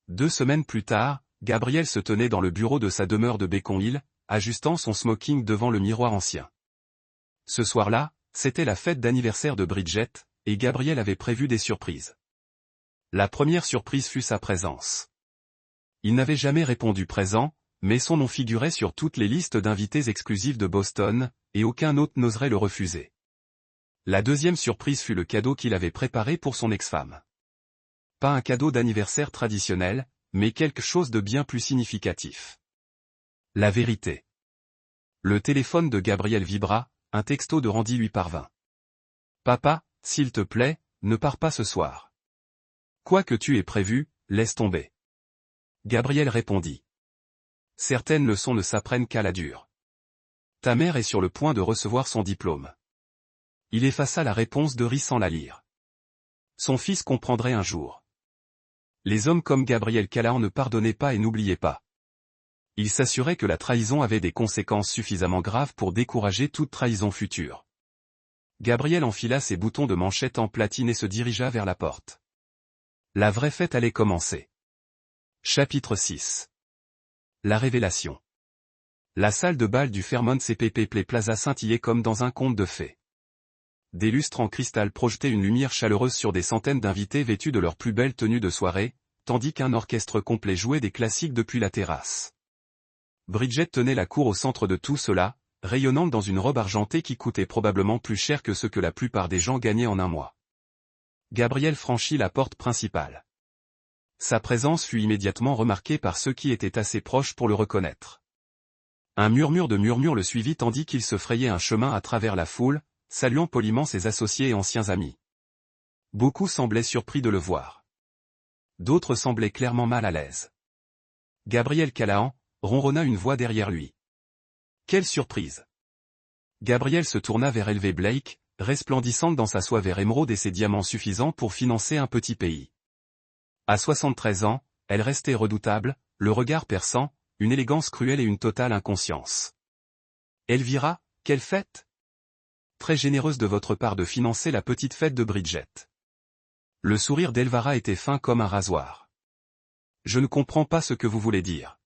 2 semaines plus tard, Gabriel se tenait dans le bureau de sa demeure de Beacon Hill, ajustant son smoking devant le miroir ancien. Ce soir-là, c'était la fête d'anniversaire de Bridget, et Gabriel avait prévu des surprises. La première surprise fut sa présence. Il n'avait jamais répondu présent, mais son nom figurait sur toutes les listes d'invités exclusifs de Boston, et aucun autre n'oserait le refuser. La deuxième surprise fut le cadeau qu'il avait préparé pour son ex-femme. Pas un cadeau d'anniversaire traditionnel, mais quelque chose de bien plus significatif. La vérité. Le téléphone de Gabriel vibra, un texto de Randy lui parvint. « Papa, s'il te plaît, ne pars pas ce soir. Quoi que tu aies prévu, laisse tomber. » Gabriel répondit. « Certaines leçons ne s'apprennent qu'à la dure. Ta mère est sur le point de recevoir son diplôme. » Il effaça la réponse de riz sans la lire. Son fils comprendrait un jour. Les hommes comme Gabriel Callahan ne pardonnaient pas et n'oubliaient pas. Il s'assurait que la trahison avait des conséquences suffisamment graves pour décourager toute trahison future. Gabriel enfila ses boutons de manchette en platine et se dirigea vers la porte. La vraie fête allait commencer. Chapitre 6. La révélation. La salle de bal du Fairmont CPP Play Plaza scintillait comme dans un conte de fées. Des lustres en cristal projetaient une lumière chaleureuse sur des centaines d'invités vêtus de leurs plus belles tenues de soirée, tandis qu'un orchestre complet jouait des classiques depuis la terrasse. Bridget tenait la cour au centre de tout cela, rayonnante dans une robe argentée qui coûtait probablement plus cher que ce que la plupart des gens gagnaient en un mois. Gabriel franchit la porte principale. Sa présence fut immédiatement remarquée par ceux qui étaient assez proches pour le reconnaître. Un murmure de murmures le suivit tandis qu'il se frayait un chemin à travers la foule, saluant poliment ses associés et anciens amis. Beaucoup semblaient surpris de le voir. D'autres semblaient clairement mal à l'aise. Gabriel Callahan, ronronna une voix derrière lui. Quelle surprise! Gabriel se tourna vers Elvie Blake, resplendissante dans sa soie vert émeraude et ses diamants suffisants pour financer un petit pays. À 73 ans, elle restait redoutable, le regard perçant, une élégance cruelle et une totale inconscience. Elvira, quelle fête! Très généreuse de votre part de financer la petite fête de Bridget. Le sourire d'Elvira était fin comme un rasoir. Je ne comprends pas ce que vous voulez dire.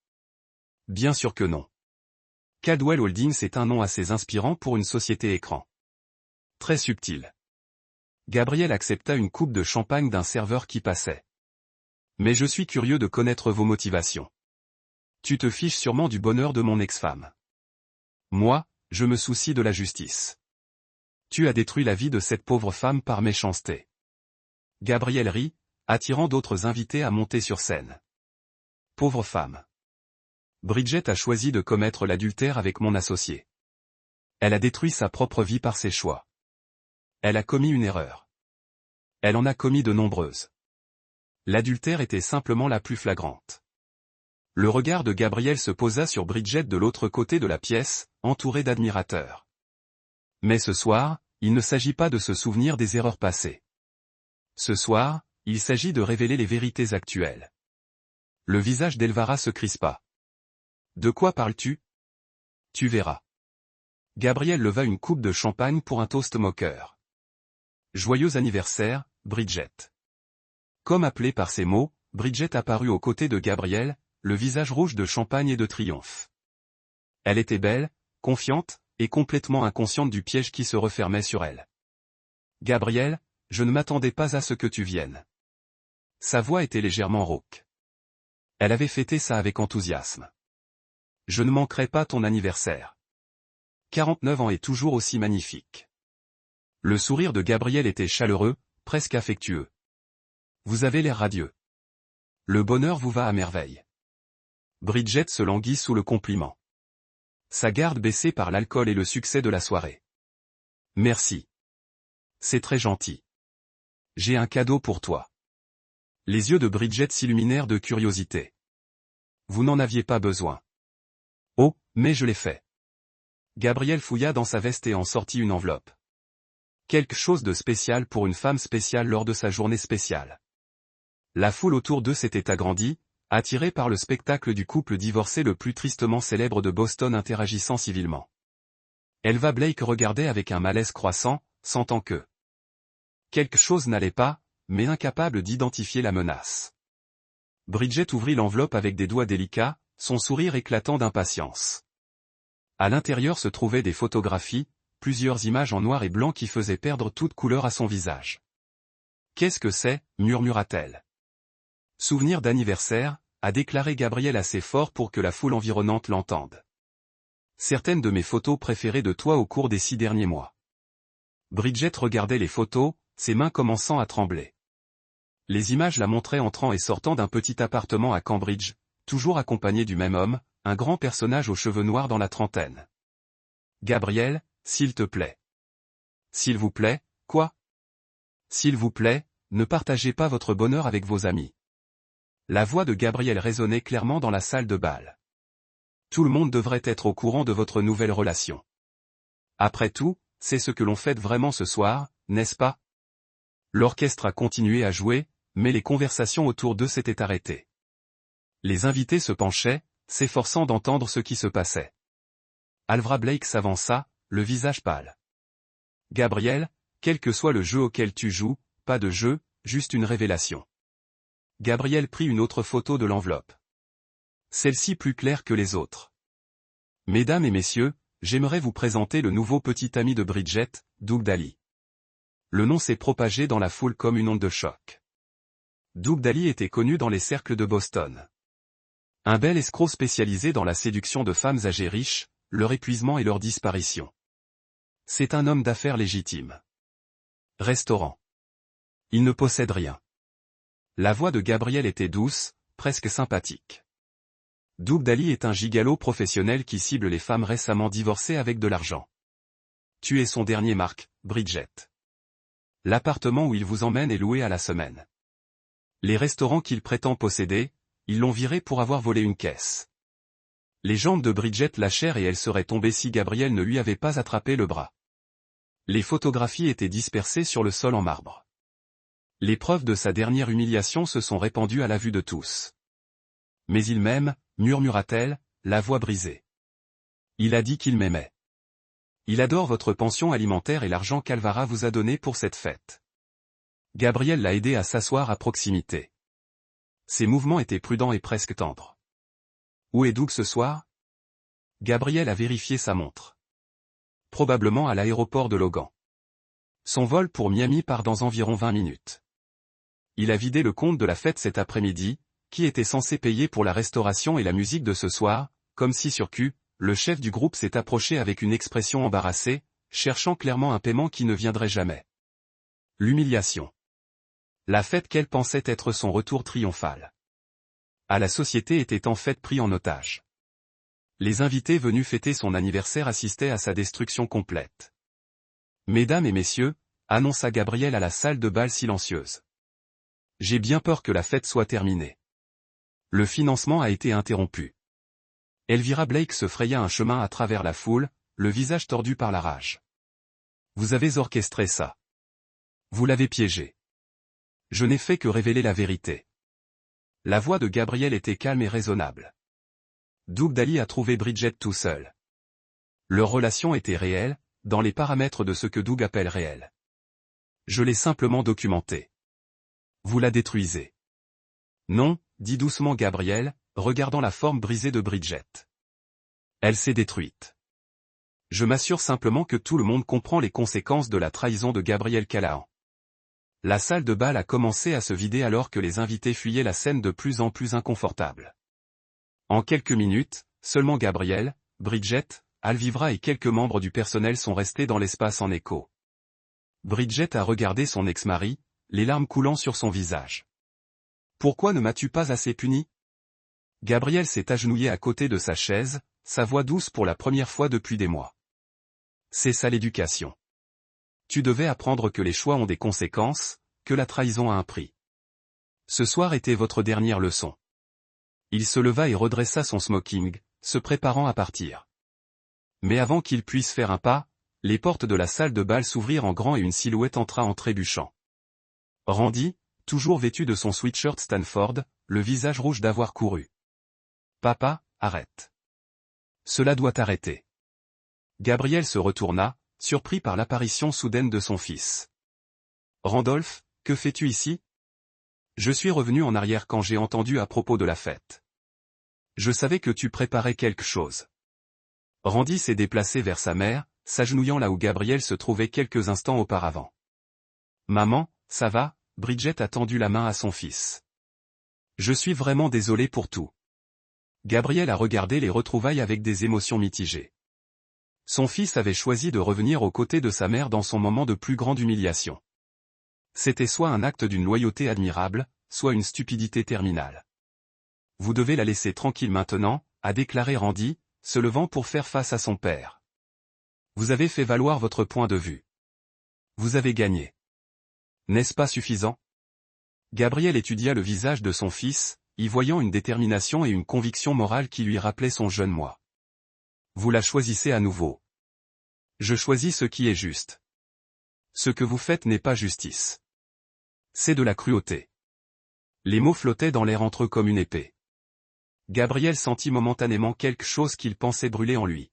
Bien sûr que non. Caldwell Holdings est un nom assez inspirant pour une société écran. Très subtil. Gabriel accepta une coupe de champagne d'un serveur qui passait. Mais je suis curieux de connaître vos motivations. Tu te fiches sûrement du bonheur de mon ex-femme. Moi, je me soucie de la justice. Tu as détruit la vie de cette pauvre femme par méchanceté. Gabriel rit, attirant d'autres invités à monter sur scène. Pauvre femme. Bridget a choisi de commettre l'adultère avec mon associé. Elle a détruit sa propre vie par ses choix. Elle a commis une erreur. Elle en a commis de nombreuses. L'adultère était simplement la plus flagrante. Le regard de Gabriel se posa sur Bridget de l'autre côté de la pièce, entourée d'admirateurs. Mais ce soir, il ne s'agit pas de se souvenir des erreurs passées. Ce soir, il s'agit de révéler les vérités actuelles. Le visage d'Elvira se crispa. De quoi parles-tu? Tu verras. Gabriel leva une coupe de champagne pour un toast moqueur. Joyeux anniversaire, Bridget. Comme appelée par ces mots, Bridget apparut aux côtés de Gabriel, le visage rouge de champagne et de triomphe. Elle était belle, confiante, et complètement inconsciente du piège qui se refermait sur elle. Gabriel, je ne m'attendais pas à ce que tu viennes. Sa voix était légèrement rauque. Elle avait fêté ça avec enthousiasme. Je ne manquerai pas ton anniversaire. 49 ans est toujours aussi magnifique. Le sourire de Gabriel était chaleureux, presque affectueux. Vous avez l'air radieux. Le bonheur vous va à merveille. Bridget se languit sous le compliment. Sa garde baissée par l'alcool et le succès de la soirée. Merci. C'est très gentil. J'ai un cadeau pour toi. Les yeux de Bridget s'illuminèrent de curiosité. Vous n'en aviez pas besoin. Oh, mais je l'ai fait. Gabriel fouilla dans sa veste et en sortit une enveloppe. Quelque chose de spécial pour une femme spéciale lors de sa journée spéciale. La foule autour d'eux s'était agrandie, attirée par le spectacle du couple divorcé le plus tristement célèbre de Boston interagissant civilement. Elva Blake regardait avec un malaise croissant, sentant que quelque chose n'allait pas, mais incapable d'identifier la menace. Bridget ouvrit l'enveloppe avec des doigts délicats, son sourire éclatant d'impatience. À l'intérieur se trouvaient des photographies, plusieurs images en noir et blanc qui faisaient perdre toute couleur à son visage. Qu'est-ce que c'est, murmura-t-elle. Souvenir d'anniversaire, a déclaré Gabrielle assez fort pour que la foule environnante l'entende. Certaines de mes photos préférées de toi au cours des 6 derniers mois. Bridget regardait les photos, ses mains commençant à trembler. Les images la montraient entrant et sortant d'un petit appartement à Cambridge, toujours accompagnée du même homme, un grand personnage aux cheveux noirs dans la trentaine. Gabrielle, s'il te plaît. S'il vous plaît, quoi? S'il vous plaît, ne partagez pas votre bonheur avec vos amis. La voix de Gabrielle résonnait clairement dans la salle de bal. Tout le monde devrait être au courant de votre nouvelle relation. Après tout, c'est ce que l'on fête vraiment ce soir, n'est-ce pas? L'orchestre a continué à jouer, mais les conversations autour d'eux s'étaient arrêtées. Les invités se penchaient, s'efforçant d'entendre ce qui se passait. Alvra Blake s'avança, le visage pâle. Gabrielle, quel que soit le jeu auquel tu joues, pas de jeu, juste une révélation. Gabrielle prit une autre photo de l'enveloppe. Celle-ci plus claire que les autres. Mesdames et messieurs, j'aimerais vous présenter le nouveau petit ami de Bridget, Doug Daly. Le nom s'est propagé dans la foule comme une onde de choc. Doug Daly était connu dans les cercles de Boston. Un bel escroc spécialisé dans la séduction de femmes âgées riches, leur épuisement et leur disparition. C'est un homme d'affaires légitime. Restaurant. Il ne possède rien. La voix de Gabrielle était douce, presque sympathique. Doug Daly est un gigolo professionnel qui cible les femmes récemment divorcées avec de l'argent. Tu es son dernier marque, Bridget. L'appartement où il vous emmène est loué à la semaine. Les restaurants qu'il prétend posséder, ils l'ont viré pour avoir volé une caisse. Les jambes de Bridget lâchèrent et elle serait tombée si Gabrielle ne lui avait pas attrapé le bras. Les photographies étaient dispersées sur le sol en marbre. Les preuves de sa dernière humiliation se sont répandues à la vue de tous. Mais il m'aime, murmura-t-elle, la voix brisée. Il a dit qu'il m'aimait. Il adore votre pension alimentaire et l'argent qu'Alvara vous a donné pour cette fête. Gabrielle l'a aidé à s'asseoir à proximité. Ses mouvements étaient prudents et presque tendres. Où est Doug ce soir? Gabrielle a vérifié sa montre. Probablement à l'aéroport de Logan. Son vol pour Miami part dans environ 20 minutes. Il a vidé le compte de la fête cet après-midi, qui était censé payer pour la restauration et la musique de ce soir, comme si sur Q, le chef du groupe s'est approché avec une expression embarrassée, cherchant clairement un paiement qui ne viendrait jamais. L'humiliation. La fête qu'elle pensait être son retour triomphal. À la société était en fait pris en otage. Les invités venus fêter son anniversaire assistaient à sa destruction complète. Mesdames et messieurs, annonça Gabrielle à la salle de bal silencieuse. J'ai bien peur que la fête soit terminée. Le financement a été interrompu. Elvira Blake se fraya un chemin à travers la foule, le visage tordu par la rage. Vous avez orchestré ça. Vous l'avez piégé. Je n'ai fait que révéler la vérité. La voix de Gabrielle était calme et raisonnable. Doug Daly a trouvé Bridget tout seul. Leur relation était réelle, dans les paramètres de ce que Doug appelle réel. Je l'ai simplement documenté. Vous la détruisez. Non, dit doucement Gabrielle, regardant la forme brisée de Bridget. Elle s'est détruite. Je m'assure simplement que tout le monde comprend les conséquences de la trahison de Gabrielle Callahan. La salle de bal a commencé à se vider alors que les invités fuyaient la scène de plus en plus inconfortable. En quelques minutes, seulement Gabrielle, Bridget, Alvivra et quelques membres du personnel sont restés dans l'espace en écho. Bridget a regardé son ex-mari, les larmes coulant sur son visage. Pourquoi ne m'as-tu pas assez puni? Gabrielle s'est agenouillée à côté de sa chaise, sa voix douce pour la première fois depuis des mois. C'est ça l'éducation. Tu devais apprendre que les choix ont des conséquences, que la trahison a un prix. Ce soir était votre dernière leçon. Il se leva et redressa son smoking, se préparant à partir. Mais avant qu'il puisse faire un pas, les portes de la salle de bal s'ouvrirent en grand et une silhouette entra en trébuchant. Randy, toujours vêtu de son sweatshirt Stanford, le visage rouge d'avoir couru. Papa, arrête. Cela doit arrêter. Gabrielle se retourna, surpris par l'apparition soudaine de son fils. Randolph, que fais-tu ici? Je suis revenu en arrière quand j'ai entendu à propos de la fête. Je savais que tu préparais quelque chose. Randy s'est déplacé vers sa mère, s'agenouillant là où Gabrielle se trouvait quelques instants auparavant. Maman, ça va, Bridget a tendu la main à son fils. Je suis vraiment désolé pour tout. Gabriel a regardé les retrouvailles avec des émotions mitigées. Son fils avait choisi de revenir aux côtés de sa mère dans son moment de plus grande humiliation. C'était soit un acte d'une loyauté admirable, soit une stupidité terminale. Vous devez la laisser tranquille maintenant, a déclaré Randy, se levant pour faire face à son père. Vous avez fait valoir votre point de vue. Vous avez gagné. N'est-ce pas suffisant? Gabriel étudia le visage de son fils, y voyant une détermination et une conviction morale qui lui rappelaient son jeune moi. Vous la choisissez à nouveau. Je choisis ce qui est juste. Ce que vous faites n'est pas justice. C'est de la cruauté. Les mots flottaient dans l'air entre eux comme une épée. Gabriel sentit momentanément quelque chose qu'il pensait brûler en lui.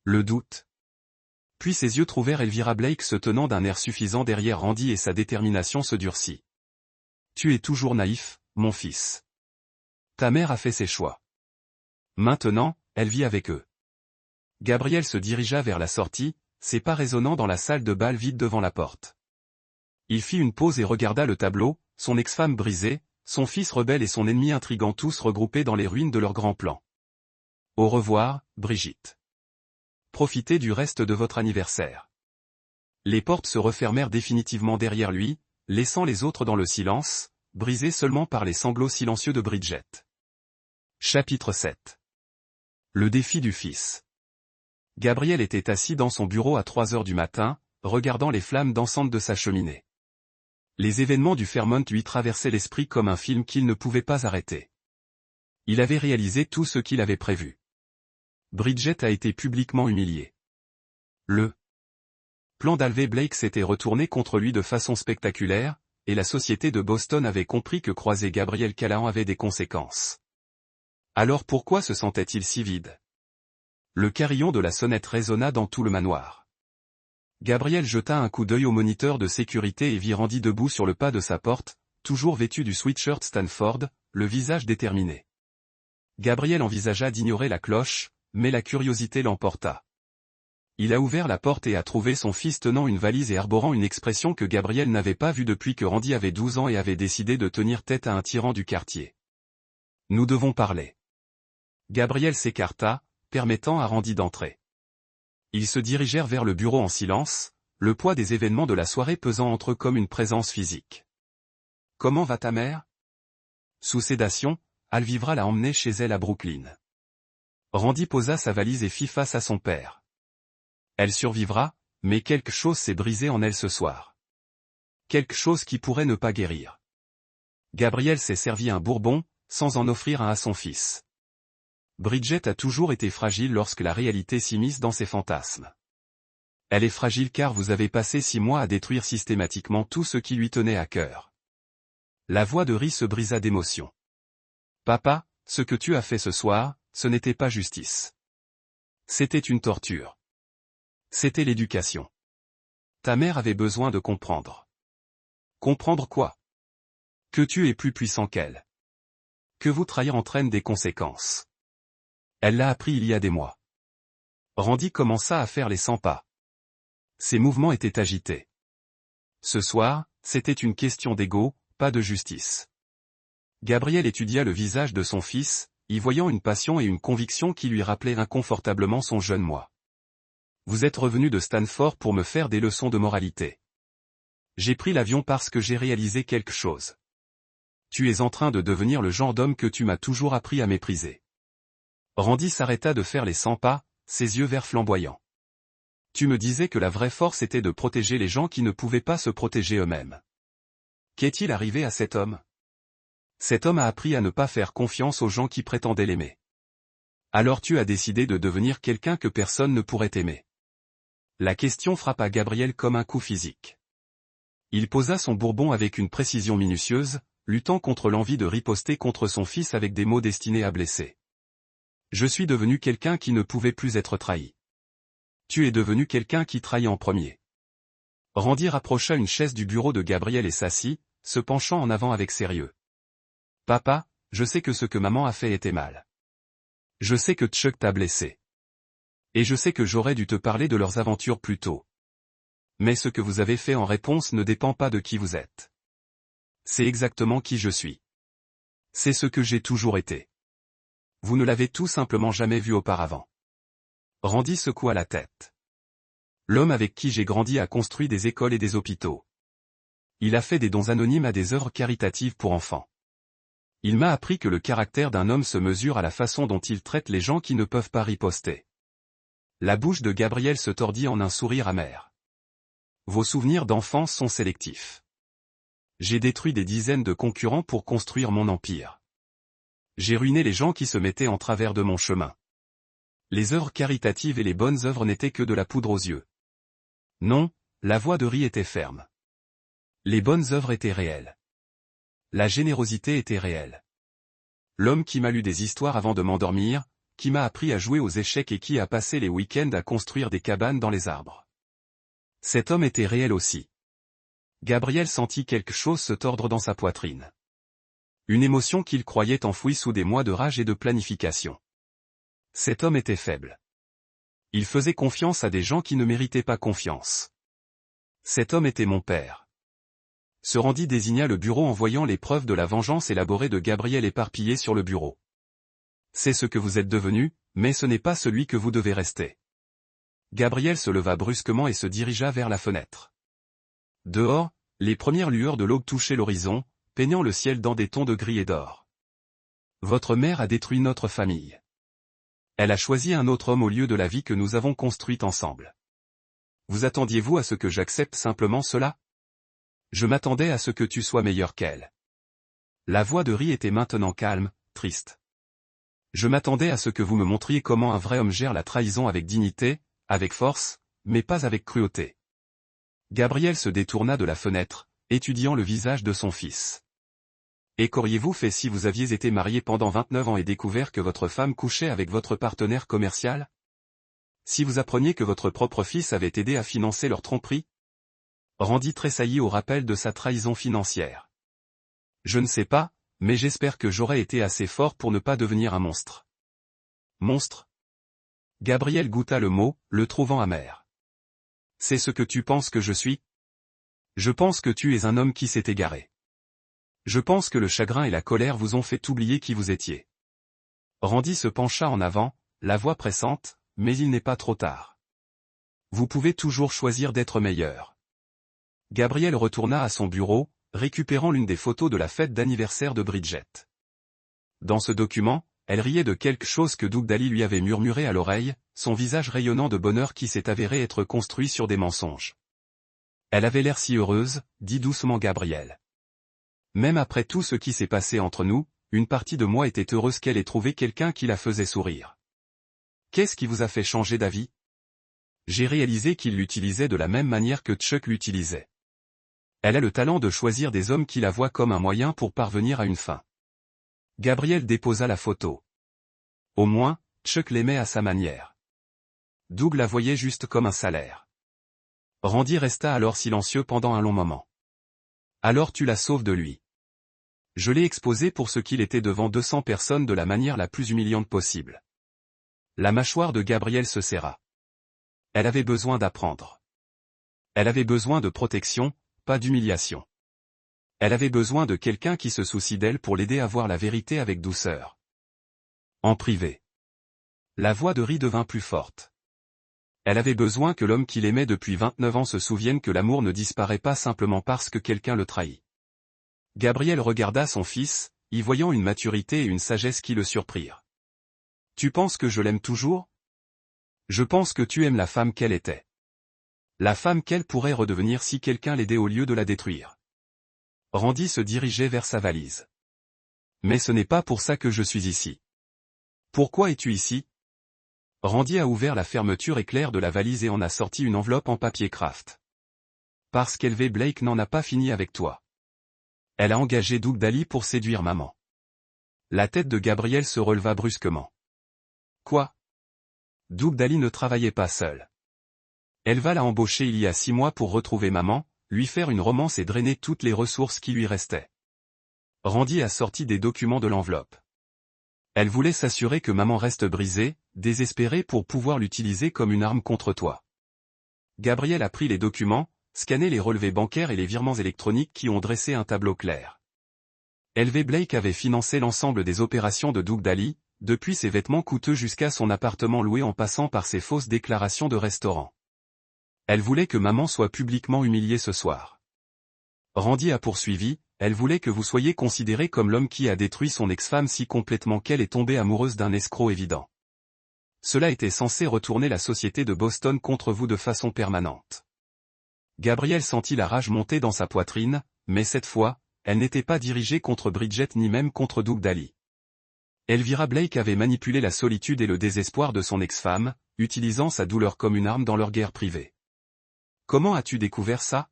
Le doute. Puis ses yeux trouvèrent Elvira Blake se tenant d'un air suffisant derrière Randy et sa détermination se durcit. Tu es toujours naïf, mon fils. Ta mère a fait ses choix. Maintenant, elle vit avec eux. Gabriel se dirigea vers la sortie, ses pas résonnant dans la salle de bal vide devant la porte. Il fit une pause et regarda le tableau, son ex-femme brisée, son fils rebelle et son ennemi intrigant tous regroupés dans les ruines de leur grand plan. Au revoir, Brigitte. Profitez du reste de votre anniversaire. Les portes se refermèrent définitivement derrière lui, laissant les autres dans le silence, brisés seulement par les sanglots silencieux de Bridget. Chapitre 7. Le défi du fils. Gabriel était assis dans son bureau à 3 heures du matin, regardant les flammes dansantes de sa cheminée. Les événements du Fairmont lui traversaient l'esprit comme un film qu'il ne pouvait pas arrêter. Il avait réalisé tout ce qu'il avait prévu. Bridget a été publiquement humiliée. Le plan d'Halvey Blake s'était retourné contre lui de façon spectaculaire, et la société de Boston avait compris que croiser Gabriel Callahan avait des conséquences. Alors pourquoi se sentait-il si vide? Le carillon de la sonnette résonna dans tout le manoir. Gabriel jeta un coup d'œil au moniteur de sécurité et vit Randy debout sur le pas de sa porte, toujours vêtu du sweatshirt Stanford, le visage déterminé. Gabriel envisagea d'ignorer la cloche, mais la curiosité l'emporta. Il a ouvert la porte et a trouvé son fils tenant une valise et arborant une expression que Gabriel n'avait pas vue depuis que Randy avait 12 ans et avait décidé de tenir tête à un tyran du quartier. Nous devons parler. Gabriel s'écarta, permettant à Randy d'entrer. Ils se dirigèrent vers le bureau en silence, le poids des événements de la soirée pesant entre eux comme une présence physique. Comment va ta mère? Sous sédation, Alvivra l'a emmenée chez elle à Brooklyn. Randy posa sa valise et fit face à son père. Elle survivra, mais quelque chose s'est brisé en elle ce soir. Quelque chose qui pourrait ne pas guérir. Gabriel s'est servi un bourbon, sans en offrir un à son fils. Bridget a toujours été fragile lorsque la réalité s'immisce dans ses fantasmes. Elle est fragile car vous avez passé 6 mois à détruire systématiquement tout ce qui lui tenait à cœur. La voix de Ri se brisa d'émotion. Papa, ce que tu as fait ce soir, ce n'était pas justice. C'était une torture. C'était l'éducation. Ta mère avait besoin de comprendre. Comprendre quoi? Que tu es plus puissant qu'elle. Que vous trahir entraîne des conséquences. Elle l'a appris il y a des mois. Randy commença à faire les 100 pas. Ses mouvements étaient agités. Ce soir, c'était une question d'ego, pas de justice. Gabriel étudia le visage de son fils, y voyant une passion et une conviction qui lui rappelaient inconfortablement son jeune moi. Vous êtes revenu de Stanford pour me faire des leçons de moralité. J'ai pris l'avion parce que j'ai réalisé quelque chose. Tu es en train de devenir le genre d'homme que tu m'as toujours appris à mépriser. Randy s'arrêta de faire les 100 pas, ses yeux verts flamboyants. Tu me disais que la vraie force était de protéger les gens qui ne pouvaient pas se protéger eux-mêmes. Qu'est-il arrivé à cet homme? Cet homme a appris à ne pas faire confiance aux gens qui prétendaient l'aimer. Alors tu as décidé de devenir quelqu'un que personne ne pourrait aimer. La question frappa Gabriel comme un coup physique. Il posa son bourbon avec une précision minutieuse, luttant contre l'envie de riposter contre son fils avec des mots destinés à blesser. Je suis devenu quelqu'un qui ne pouvait plus être trahi. Tu es devenu quelqu'un qui trahit en premier. Randy rapprocha une chaise du bureau de Gabriel et s'assit, se penchant en avant avec sérieux. Papa, je sais que ce que maman a fait était mal. Je sais que Chuck t'a blessé. Et je sais que j'aurais dû te parler de leurs aventures plus tôt. Mais ce que vous avez fait en réponse ne dépend pas de qui vous êtes. C'est exactement qui je suis. C'est ce que j'ai toujours été. Vous ne l'avez tout simplement jamais vu auparavant. Randy secoua la tête. L'homme avec qui j'ai grandi a construit des écoles et des hôpitaux. Il a fait des dons anonymes à des œuvres caritatives pour enfants. Il m'a appris que le caractère d'un homme se mesure à la façon dont il traite les gens qui ne peuvent pas riposter. La bouche de Gabriel se tordit en un sourire amer. Vos souvenirs d'enfance sont sélectifs. J'ai détruit des dizaines de concurrents pour construire mon empire. J'ai ruiné les gens qui se mettaient en travers de mon chemin. Les œuvres caritatives et les bonnes œuvres n'étaient que de la poudre aux yeux. Non, la voix de Ri était ferme. Les bonnes œuvres étaient réelles. La générosité était réelle. L'homme qui m'a lu des histoires avant de m'endormir, qui m'a appris à jouer aux échecs et qui a passé les week-ends à construire des cabanes dans les arbres. Cet homme était réel aussi. Gabriel sentit quelque chose se tordre dans sa poitrine. Une émotion qu'il croyait enfouie sous des mois de rage et de planification. Cet homme était faible. Il faisait confiance à des gens qui ne méritaient pas confiance. Cet homme était mon père. Ce Randy désigna le bureau en voyant les preuves de la vengeance élaborée de Gabriel éparpillées sur le bureau. C'est ce que vous êtes devenu, mais ce n'est pas celui que vous devez rester. Gabriel se leva brusquement et se dirigea vers la fenêtre. Dehors, les premières lueurs de l'aube touchaient l'horizon, peignant le ciel dans des tons de gris et d'or. Votre mère a détruit notre famille. Elle a choisi un autre homme au lieu de la vie que nous avons construite ensemble. Vous attendiez-vous à ce que j'accepte simplement cela? Je m'attendais à ce que tu sois meilleur qu'elle. La voix de Ri était maintenant calme, triste. Je m'attendais à ce que vous me montriez comment un vrai homme gère la trahison avec dignité, avec force, mais pas avec cruauté. Gabriel se détourna de la fenêtre, étudiant le visage de son fils. Et qu'auriez-vous fait si vous aviez été marié pendant 29 ans et découvert que votre femme couchait avec votre partenaire commercial? Si vous appreniez que votre propre fils avait aidé à financer leur tromperie? Randy tressaillit au rappel de sa trahison financière. Je ne sais pas, mais j'espère que j'aurai été assez fort pour ne pas devenir un monstre. Monstre? Gabriel goûta le mot, le trouvant amer. C'est ce que tu penses que je suis? Je pense que tu es un homme qui s'est égaré. Je pense que le chagrin et la colère vous ont fait oublier qui vous étiez. Randy se pencha en avant, la voix pressante, mais il n'est pas trop tard. Vous pouvez toujours choisir d'être meilleur. Gabriel retourna à son bureau, récupérant l'une des photos de la fête d'anniversaire de Bridget. Dans ce document, elle riait de quelque chose que Doug Daly lui avait murmuré à l'oreille, son visage rayonnant de bonheur qui s'est avéré être construit sur des mensonges. Elle avait l'air si heureuse, dit doucement Gabriel. Même après tout ce qui s'est passé entre nous, une partie de moi était heureuse qu'elle ait trouvé quelqu'un qui la faisait sourire. Qu'est-ce qui vous a fait changer d'avis? J'ai réalisé qu'il l'utilisait de la même manière que Chuck l'utilisait. Elle a le talent de choisir des hommes qui la voient comme un moyen pour parvenir à une fin. Gabriel déposa la photo. Au moins, Chuck l'aimait à sa manière. Doug la voyait juste comme un salaire. Randy resta alors silencieux pendant un long moment. Alors tu la sauves de lui. Je l'ai exposé pour ce qu'il était devant 200 personnes de la manière la plus humiliante possible. La mâchoire de Gabriel se serra. Elle avait besoin d'apprendre. Elle avait besoin de protection, pas d'humiliation. Elle avait besoin de quelqu'un qui se soucie d'elle pour l'aider à voir la vérité avec douceur. En privé. La voix de Ri devint plus forte. Elle avait besoin que l'homme qu'il aimait depuis 29 ans se souvienne que l'amour ne disparaît pas simplement parce que quelqu'un le trahit. Gabriel regarda son fils, y voyant une maturité et une sagesse qui le surprirent. Tu penses que je l'aime toujours? Je pense que tu aimes la femme qu'elle était. La femme qu'elle pourrait redevenir si quelqu'un l'aidait au lieu de la détruire. Randy se dirigeait vers sa valise. Mais ce n'est pas pour ça que je suis ici. Pourquoi es-tu ici? Randy a ouvert la fermeture éclair de la valise et en a sorti une enveloppe en papier craft. Parce qu'Elvie Blake n'en a pas fini avec toi. Elle a engagé Doug Daly pour séduire maman. La tête de Gabriel se releva brusquement. Quoi? Doug Daly ne travaillait pas seul. Elva l'a embauché il y a 6 mois pour retrouver maman, lui faire une romance et drainer toutes les ressources qui lui restaient. Randy a sorti des documents de l'enveloppe. Elle voulait s'assurer que maman reste brisée, désespérée pour pouvoir l'utiliser comme une arme contre toi. Gabriel a pris les documents, scanner les relevés bancaires et les virements électroniques qui ont dressé un tableau clair. L.V. Blake avait financé l'ensemble des opérations de Doug Daly, depuis ses vêtements coûteux jusqu'à son appartement loué en passant par ses fausses déclarations de restaurant. Elle voulait que maman soit publiquement humiliée ce soir. Randy a poursuivi, elle voulait que vous soyez considéré comme l'homme qui a détruit son ex-femme si complètement qu'elle est tombée amoureuse d'un escroc évident. Cela était censé retourner la société de Boston contre vous de façon permanente. Gabrielle sentit la rage monter dans sa poitrine, mais cette fois, elle n'était pas dirigée contre Bridget ni même contre Doug Daly. Elvira Blake avait manipulé la solitude et le désespoir de son ex-femme, utilisant sa douleur comme une arme dans leur guerre privée. Comment as-tu découvert ça?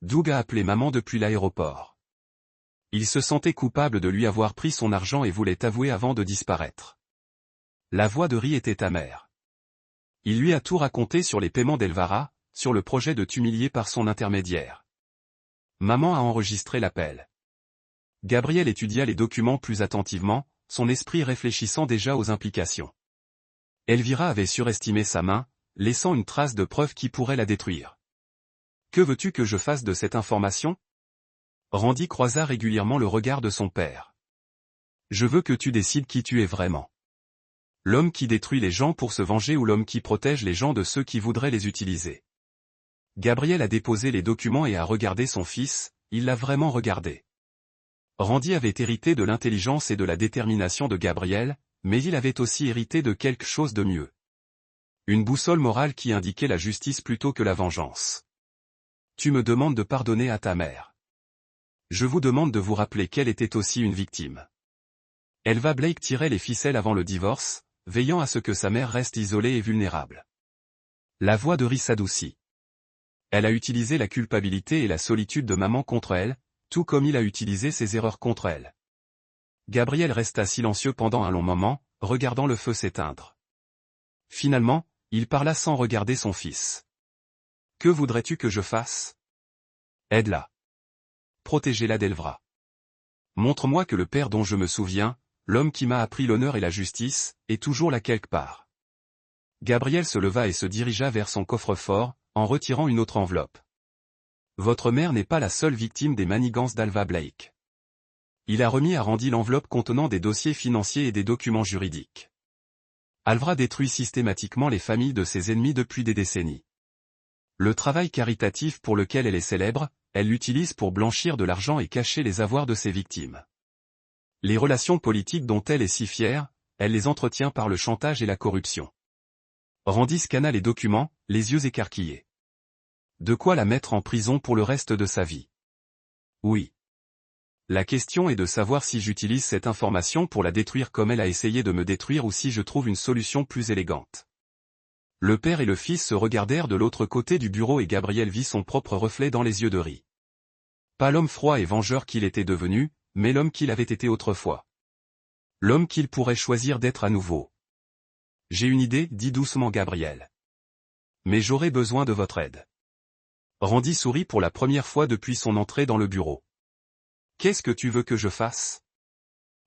Doug a appelé maman depuis l'aéroport. Il se sentait coupable de lui avoir pris son argent et voulait avouer avant de disparaître. La voix de Ri était amère. Il lui a tout raconté sur les paiements d'Elvira, sur le projet de t'humilier par son intermédiaire. Maman a enregistré l'appel. Gabrielle étudia les documents plus attentivement, son esprit réfléchissant déjà aux implications. Elvira avait surestimé sa main, laissant une trace de preuve qui pourrait la détruire. Que veux-tu que je fasse de cette information? Randy croisa régulièrement le regard de son père. Je veux que tu décides qui tu es vraiment. L'homme qui détruit les gens pour se venger ou l'homme qui protège les gens de ceux qui voudraient les utiliser. Gabrielle a déposé les documents et a regardé son fils, il l'a vraiment regardé. Randy avait hérité de l'intelligence et de la détermination de Gabrielle, mais il avait aussi hérité de quelque chose de mieux. Une boussole morale qui indiquait la justice plutôt que la vengeance. Tu me demandes de pardonner à ta mère. Je vous demande de vous rappeler qu'elle était aussi une victime. Elva Blake tirait les ficelles avant le divorce, veillant à ce que sa mère reste isolée et vulnérable. La voix de Ri s'adoucit. Elle a utilisé la culpabilité et la solitude de maman contre elle, tout comme il a utilisé ses erreurs contre elle. Gabriel resta silencieux pendant un long moment, regardant le feu s'éteindre. Finalement, il parla sans regarder son fils. Que voudrais-tu que je fasse? Aide-la. Protégez-la d'Elvira. Montre-moi que le père dont je me souviens, l'homme qui m'a appris l'honneur et la justice, est toujours là quelque part. Gabriel se leva et se dirigea vers son coffre-fort, en retirant une autre enveloppe. Votre mère n'est pas la seule victime des manigances d'Alva Blake. Il a remis à Randy l'enveloppe contenant des dossiers financiers et des documents juridiques. Alva détruit systématiquement les familles de ses ennemis depuis des décennies. Le travail caritatif pour lequel elle est célèbre, elle l'utilise pour blanchir de l'argent et cacher les avoirs de ses victimes. Les relations politiques dont elle est si fière, elle les entretient par le chantage et la corruption. Randy scana les documents, les yeux écarquillés. De quoi la mettre en prison pour le reste de sa vie? Oui. La question est de savoir si j'utilise cette information pour la détruire comme elle a essayé de me détruire ou si je trouve une solution plus élégante. Le père et le fils se regardèrent de l'autre côté du bureau et Gabriel vit son propre reflet dans les yeux de Ri. Pas l'homme froid et vengeur qu'il était devenu, mais l'homme qu'il avait été autrefois. L'homme qu'il pourrait choisir d'être à nouveau. J'ai une idée, dit doucement Gabriel. Mais j'aurai besoin de votre aide. Randy sourit pour la première fois depuis son entrée dans le bureau. Qu'est-ce que tu veux que je fasse?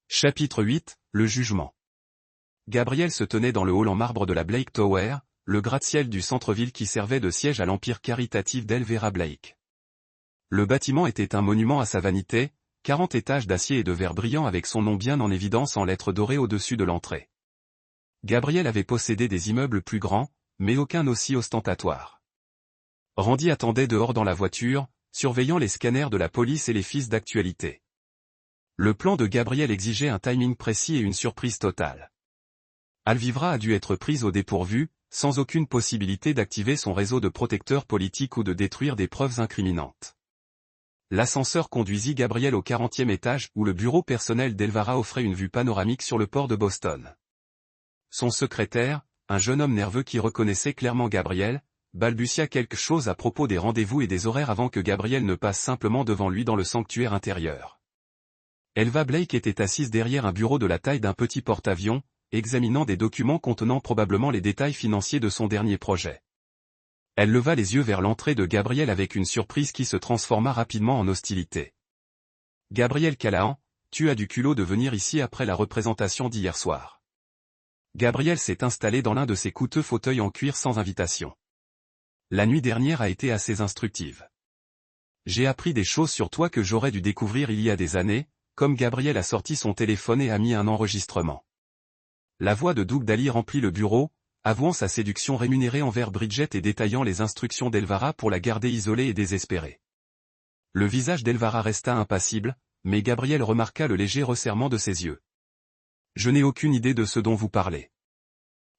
Chapitre 8, le jugement. Gabriel se tenait dans le hall en marbre de la Blake Tower, le gratte-ciel du centre-ville qui servait de siège à l'empire caritatif d'Elvira Blake. Le bâtiment était un monument à sa vanité, 40 étages d'acier et de verre brillant avec son nom bien en évidence en lettres dorées au-dessus de l'entrée. Gabriel avait possédé des immeubles plus grands, mais aucun aussi ostentatoire. Randy attendait dehors dans la voiture, surveillant les scanners de la police et les fils d'actualité. Le plan de Gabriel exigeait un timing précis et une surprise totale. Alvivra a dû être prise au dépourvu, sans aucune possibilité d'activer son réseau de protecteurs politiques ou de détruire des preuves incriminantes. L'ascenseur conduisit Gabriel au 40e étage où le bureau personnel d'Elvira offrait une vue panoramique sur le port de Boston. Son secrétaire, un jeune homme nerveux qui reconnaissait clairement Gabriel, balbutia quelque chose à propos des rendez-vous et des horaires avant que Gabriel ne passe simplement devant lui dans le sanctuaire intérieur. Elva Blake était assise derrière un bureau de la taille d'un petit porte-avions, examinant des documents contenant probablement les détails financiers de son dernier projet. Elle leva les yeux vers l'entrée de Gabriel avec une surprise qui se transforma rapidement en hostilité. « Gabriel Callahan, tu as du culot de venir ici après la représentation d'hier soir. » Gabriel s'est installé dans l'un de ses coûteux fauteuils en cuir sans invitation. La nuit dernière a été assez instructive. J'ai appris des choses sur toi que j'aurais dû découvrir il y a des années, comme Gabriel a sorti son téléphone et a mis un enregistrement. La voix de Doug Daly remplit le bureau, avouant sa séduction rémunérée envers Bridget et détaillant les instructions d'Elvara pour la garder isolée et désespérée. Le visage d'Elvara resta impassible, mais Gabriel remarqua le léger resserrement de ses yeux. Je n'ai aucune idée de ce dont vous parlez.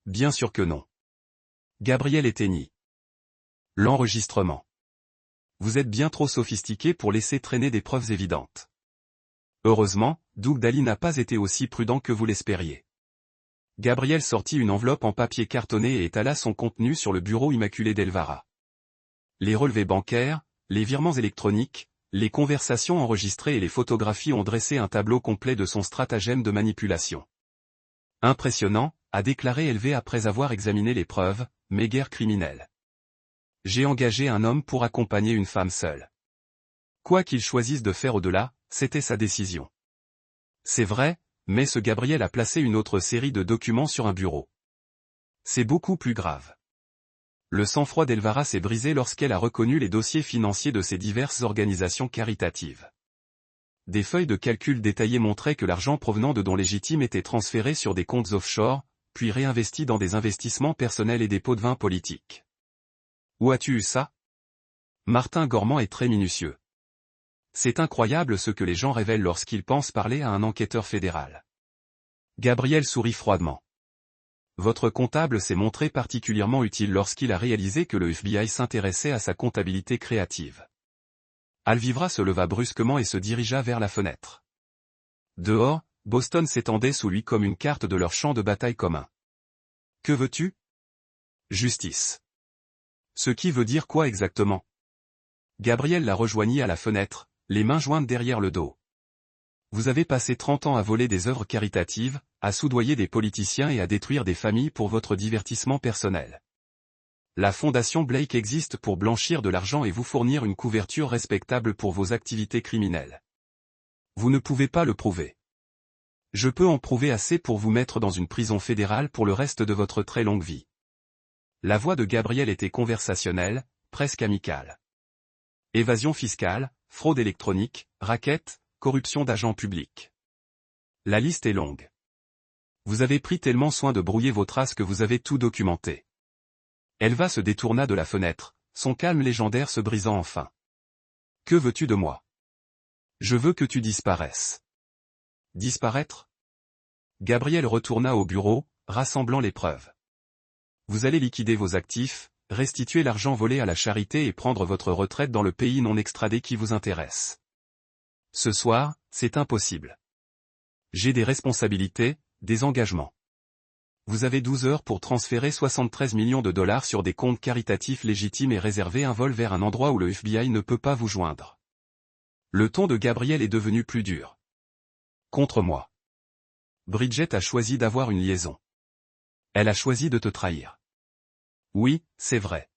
Bien sûr que non. Gabriel éteignit l'enregistrement. Vous êtes bien trop sophistiqué pour laisser traîner des preuves évidentes. Heureusement, Doug Daly n'a pas été aussi prudent que vous l'espériez. Gabriel sortit une enveloppe en papier cartonné et étala son contenu sur le bureau immaculé d'Elvara. Les relevés bancaires, les virements électroniques, les conversations enregistrées et les photographies ont dressé un tableau complet de son stratagème de manipulation. Impressionnant, a déclaré Elvé après avoir examiné les preuves, mais guère criminel. J'ai engagé un homme pour accompagner une femme seule. Quoi qu'il choisisse de faire au-delà, c'était sa décision. C'est vrai, mais ce Gabriel a placé une autre série de documents sur un bureau. C'est beaucoup plus grave. Le sang-froid d'Elvara s'est brisé lorsqu'elle a reconnu les dossiers financiers de ces diverses organisations caritatives. Des feuilles de calcul détaillées montraient que l'argent provenant de dons légitimes était transféré sur des comptes offshore, puis réinvesti dans des investissements personnels et des pots de vin politiques. Où as-tu eu ça? Martin Gormand est très minutieux. C'est incroyable ce que les gens révèlent lorsqu'ils pensent parler à un enquêteur fédéral. Gabriel sourit froidement. Votre comptable s'est montré particulièrement utile lorsqu'il a réalisé que le FBI s'intéressait à sa comptabilité créative. Alvivra se leva brusquement et se dirigea vers la fenêtre. Dehors, Boston s'étendait sous lui comme une carte de leur champ de bataille commun. Que veux-tu? Justice. Ce qui veut dire quoi exactement? Gabriel la rejoignit à la fenêtre, les mains jointes derrière le dos. Vous avez passé 30 ans à voler des œuvres caritatives, à soudoyer des politiciens et à détruire des familles pour votre divertissement personnel. La fondation Blake existe pour blanchir de l'argent et vous fournir une couverture respectable pour vos activités criminelles. Vous ne pouvez pas le prouver. Je peux en prouver assez pour vous mettre dans une prison fédérale pour le reste de votre très longue vie. La voix de Gabriel était conversationnelle, presque amicale. Évasion fiscale, fraude électronique, racket, corruption d'agents publics. La liste est longue. Vous avez pris tellement soin de brouiller vos traces que vous avez tout documenté. Elva se détourna de la fenêtre, son calme légendaire se brisant enfin. Que veux-tu de moi? Je veux que tu disparaisses. Disparaître? Gabriel retourna au bureau, rassemblant les preuves. Vous allez liquider vos actifs, restituer l'argent volé à la charité et prendre votre retraite dans le pays non extradé qui vous intéresse. Ce soir, c'est impossible. J'ai des responsabilités, des engagements. Vous avez 12 heures pour transférer 73 millions de dollars sur des comptes caritatifs légitimes et réserver un vol vers un endroit où le FBI ne peut pas vous joindre. Le ton de Gabriel est devenu plus dur. Contre moi. Bridget a choisi d'avoir une liaison. Elle a choisi de te trahir. Oui, c'est vrai.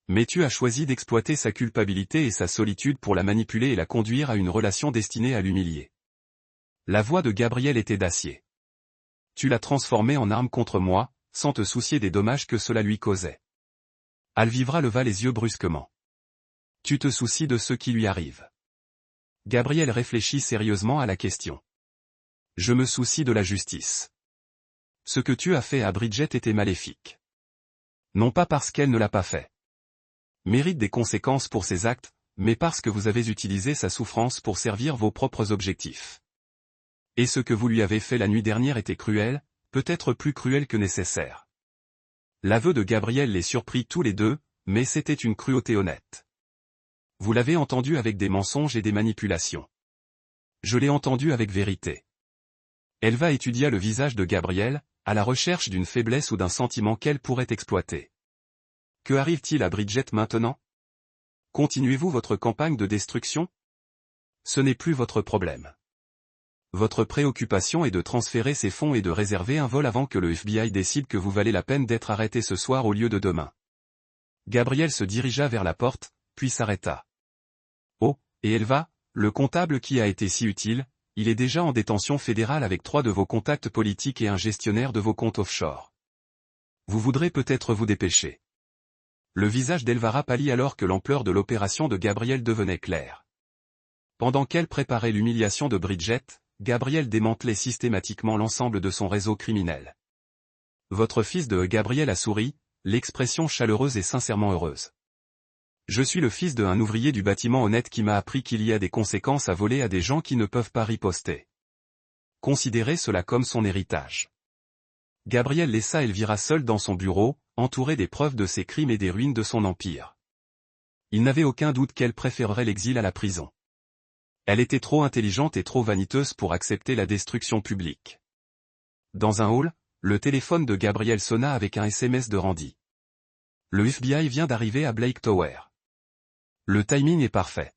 Mais tu as choisi d'exploiter sa culpabilité et sa solitude pour la manipuler et la conduire à une relation destinée à l'humilier. La voix de Gabriel était d'acier. Tu l'as transformée en arme contre moi, sans te soucier des dommages que cela lui causait. Alvivra leva les yeux brusquement. Tu te soucies de ce qui lui arrive. Gabriel réfléchit sérieusement à la question. Je me soucie de la justice. Ce que tu as fait à Bridget était maléfique. Non pas parce qu'elle ne l'a pas fait. Mérite des conséquences pour ses actes, mais parce que vous avez utilisé sa souffrance pour servir vos propres objectifs. Et ce que vous lui avez fait la nuit dernière était cruel, peut-être plus cruel que nécessaire. L'aveu de Gabriel les surprit tous les deux, mais c'était une cruauté honnête. Vous l'avez entendu avec des mensonges et des manipulations. Je l'ai entendu avec vérité. Elva étudia le visage de Gabriel, à la recherche d'une faiblesse ou d'un sentiment qu'elle pourrait exploiter. Que arrive-t-il à Bridget maintenant? Continuez-vous votre campagne de destruction? Ce n'est plus votre problème. Votre préoccupation est de transférer ces fonds et de réserver un vol avant que le FBI décide que vous valez la peine d'être arrêté ce soir au lieu de demain. Gabriel se dirigea vers la porte, puis s'arrêta. Oh, et Elva, le comptable qui a été si utile, il est déjà en détention fédérale avec 3 de vos contacts politiques et un gestionnaire de vos comptes offshore. Vous voudrez peut-être vous dépêcher. Le visage d'Elvara pâlit alors que l'ampleur de l'opération de Gabriel devenait claire. Pendant qu'elle préparait l'humiliation de Bridget, Gabriel démantelait systématiquement l'ensemble de son réseau criminel. Votre fils de Gabriel a souri, l'expression chaleureuse et sincèrement heureuse. Je suis le fils d'un ouvrier du bâtiment honnête qui m'a appris qu'il y a des conséquences à voler à des gens qui ne peuvent pas riposter. Considérez cela comme son héritage. Gabriel laissa Elvira seule dans son bureau, entourée des preuves de ses crimes et des ruines de son empire. Il n'avait aucun doute qu'elle préférerait l'exil à la prison. Elle était trop intelligente et trop vaniteuse pour accepter la destruction publique. Dans un hall, le téléphone de Gabriel sonna avec un SMS de Randy. Le FBI vient d'arriver à Blake Tower. Le timing est parfait.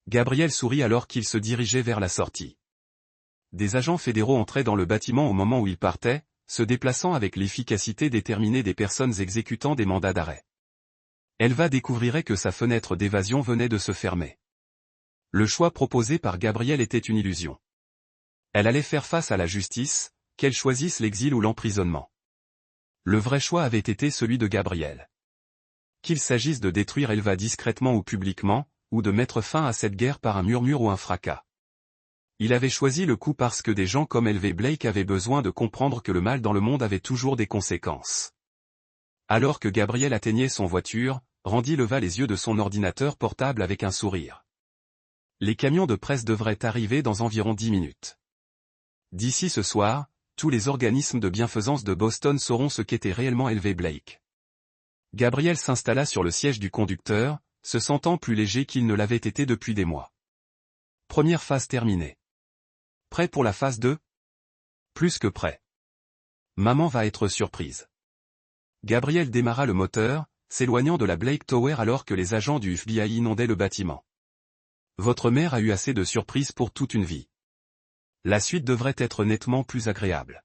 Gabriel sourit alors qu'il se dirigeait vers la sortie. Des agents fédéraux entraient dans le bâtiment au moment où il partait, se déplaçant avec l'efficacité déterminée des personnes exécutant des mandats d'arrêt. Elva découvrirait que sa fenêtre d'évasion venait de se fermer. Le choix proposé par Gabriel était une illusion. Elle allait faire face à la justice, qu'elle choisisse l'exil ou l'emprisonnement. Le vrai choix avait été celui de Gabriel. Qu'il s'agisse de détruire Elva discrètement ou publiquement, ou de mettre fin à cette guerre par un murmure ou un fracas. Il avait choisi le coup parce que des gens comme Elva Blake avaient besoin de comprendre que le mal dans le monde avait toujours des conséquences. Alors que Gabriel atteignait son voiture, Randy leva les yeux de son ordinateur portable avec un sourire. Les camions de presse devraient arriver dans environ 10 minutes. D'ici ce soir, tous les organismes de bienfaisance de Boston sauront ce qu'était réellement Elva Blake. Gabriel s'installa sur le siège du conducteur, se sentant plus léger qu'il ne l'avait été depuis des mois. Première phase terminée. Prêt pour la phase 2? Plus que prêt. Maman va être surprise. Gabriel démarra le moteur, s'éloignant de la Blake Tower alors que les agents du FBI inondaient le bâtiment. Votre mère a eu assez de surprises pour toute une vie. La suite devrait être nettement plus agréable.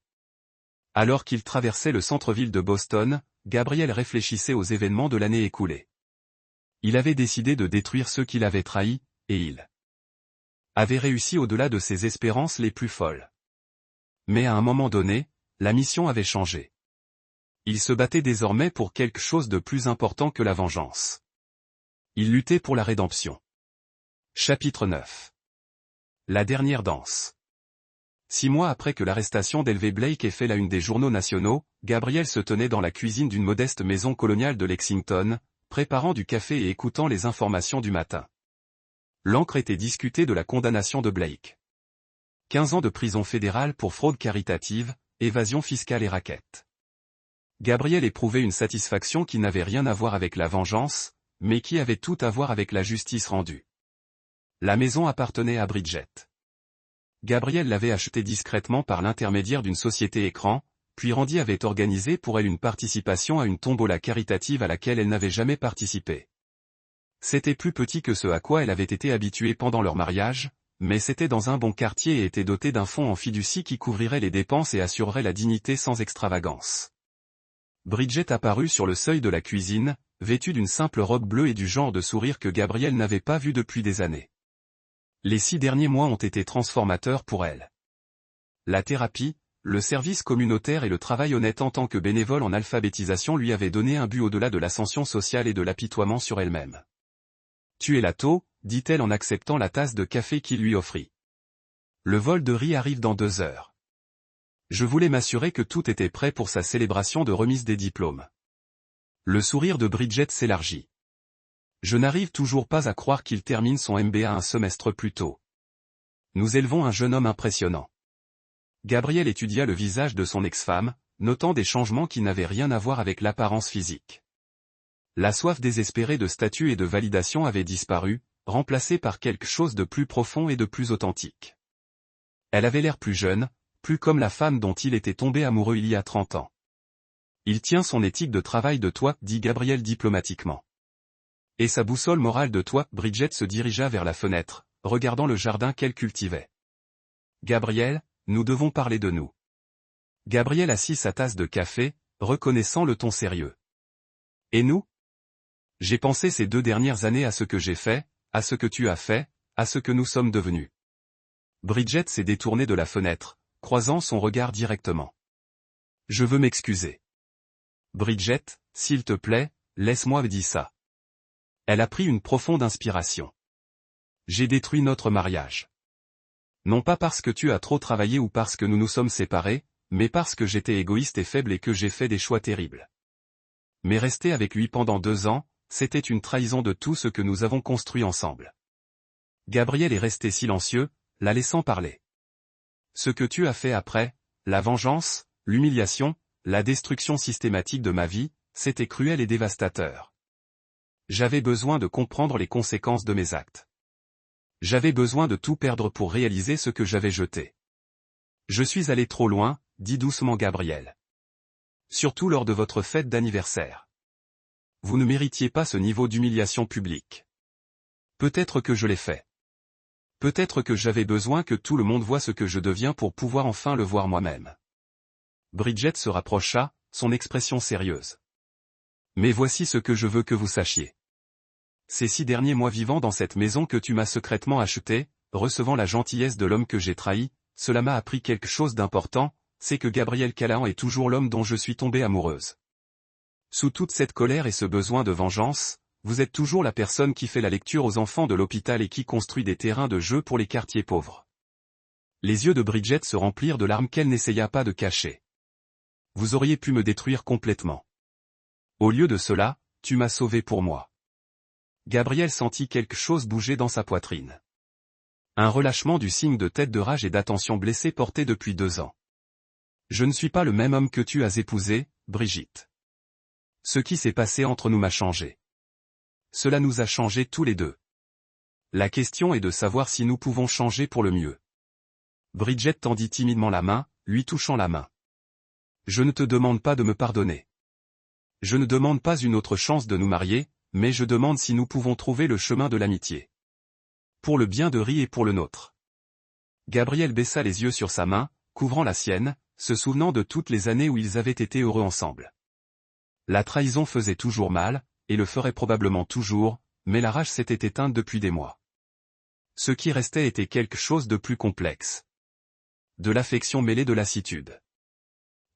Alors qu'il traversait le centre-ville de Boston, Gabriel réfléchissait aux événements de l'année écoulée. Il avait décidé de détruire ceux qui l'avaient trahi, et il avait réussi au-delà de ses espérances les plus folles. Mais à un moment donné, la mission avait changé. Il se battait désormais pour quelque chose de plus important que la vengeance. Il luttait pour la rédemption. Chapitre 9. La dernière danse. 6 mois après que l'arrestation d'Elva Blake ait fait la une des journaux nationaux, Gabriel se tenait dans la cuisine d'une modeste maison coloniale de Lexington, préparant du café et écoutant les informations du matin. L'encre était discutée de la condamnation de Blake. 15 ans de prison fédérale pour fraude caritative, évasion fiscale et racket. Gabriel éprouvait une satisfaction qui n'avait rien à voir avec la vengeance, mais qui avait tout à voir avec la justice rendue. La maison appartenait à Bridget. Gabriel l'avait achetée discrètement par l'intermédiaire d'une société écran, puis Randy avait organisé pour elle une participation à une tombola caritative à laquelle elle n'avait jamais participé. C'était plus petit que ce à quoi elle avait été habituée pendant leur mariage, mais c'était dans un bon quartier et était doté d'un fonds en fiducie qui couvrirait les dépenses et assurerait la dignité sans extravagance. Bridget apparut sur le seuil de la cuisine, vêtue d'une simple robe bleue et du genre de sourire que Gabriel n'avait pas vu depuis des années. Les 6 derniers mois ont été transformateurs pour elle. La thérapie, le service communautaire et le travail honnête en tant que bénévole en alphabétisation lui avaient donné un but au-delà de l'ascension sociale et de l'apitoiement sur elle-même. « Tu es là tôt », dit-elle en acceptant la tasse de café qu'il lui offrit. « Le vol de riz arrive dans 2 heures. Je voulais m'assurer que tout était prêt pour sa célébration de remise des diplômes. » Le sourire de Bridget s'élargit. Je n'arrive toujours pas à croire qu'il termine son MBA un semestre plus tôt. Nous élevons un jeune homme impressionnant. Gabriel étudia le visage de son ex-femme, notant des changements qui n'avaient rien à voir avec l'apparence physique. La soif désespérée de statut et de validation avait disparu, remplacée par quelque chose de plus profond et de plus authentique. Elle avait l'air plus jeune, plus comme la femme dont il était tombé amoureux il y a 30 ans. Il tient son éthique de travail de toi, dit Gabriel diplomatiquement. Et sa boussole morale de toi, Bridget se dirigea vers la fenêtre, regardant le jardin qu'elle cultivait. Gabriel, nous devons parler de nous. Gabriel assit sa tasse de café, reconnaissant le ton sérieux. Et nous? J'ai pensé ces 2 dernières années à ce que j'ai fait, à ce que tu as fait, à ce que nous sommes devenus. Bridget s'est détournée de la fenêtre, croisant son regard directement. Je veux m'excuser. Bridget, s'il te plaît, laisse-moi dire ça. Elle a pris une profonde inspiration. J'ai détruit notre mariage. Non pas parce que tu as trop travaillé ou parce que nous nous sommes séparés, mais parce que j'étais égoïste et faible et que j'ai fait des choix terribles. Mais rester avec lui pendant 2 ans, c'était une trahison de tout ce que nous avons construit ensemble. Gabriel est resté silencieux, la laissant parler. Ce que tu as fait après, la vengeance, l'humiliation, la destruction systématique de ma vie, c'était cruel et dévastateur. J'avais besoin de comprendre les conséquences de mes actes. J'avais besoin de tout perdre pour réaliser ce que j'avais jeté. Je suis allé trop loin, dit doucement Gabriel. Surtout lors de votre fête d'anniversaire. Vous ne méritiez pas ce niveau d'humiliation publique. Peut-être que je l'ai fait. Peut-être que j'avais besoin que tout le monde voie ce que je deviens pour pouvoir enfin le voir moi-même. Bridget se rapprocha, son expression sérieuse. Mais voici ce que je veux que vous sachiez. Ces 6 derniers mois vivant dans cette maison que tu m'as secrètement achetée, recevant la gentillesse de l'homme que j'ai trahi, cela m'a appris quelque chose d'important, c'est que Gabriel Callahan est toujours l'homme dont je suis tombée amoureuse. Sous toute cette colère et ce besoin de vengeance, vous êtes toujours la personne qui fait la lecture aux enfants de l'hôpital et qui construit des terrains de jeu pour les quartiers pauvres. Les yeux de Bridget se remplirent de larmes qu'elle n'essaya pas de cacher. Vous auriez pu me détruire complètement. Au lieu de cela, tu m'as sauvé pour moi. Gabriel sentit quelque chose bouger dans sa poitrine. Un relâchement du signe de tête de rage et d'attention blessée porté depuis 2 ans. Je ne suis pas le même homme que tu as épousé, Brigitte. Ce qui s'est passé entre nous m'a changé. Cela nous a changés tous les deux. La question est de savoir si nous pouvons changer pour le mieux. Bridget tendit timidement la main, lui touchant la main. Je ne te demande pas de me pardonner. Je ne demande pas une autre chance de nous marier, mais je demande si nous pouvons trouver le chemin de l'amitié. Pour le bien de Ri et pour le nôtre. Gabriel baissa les yeux sur sa main, couvrant la sienne, se souvenant de toutes les années où ils avaient été heureux ensemble. La trahison faisait toujours mal, et le ferait probablement toujours, mais la rage s'était éteinte depuis des mois. Ce qui restait était quelque chose de plus complexe. De l'affection mêlée de lassitude.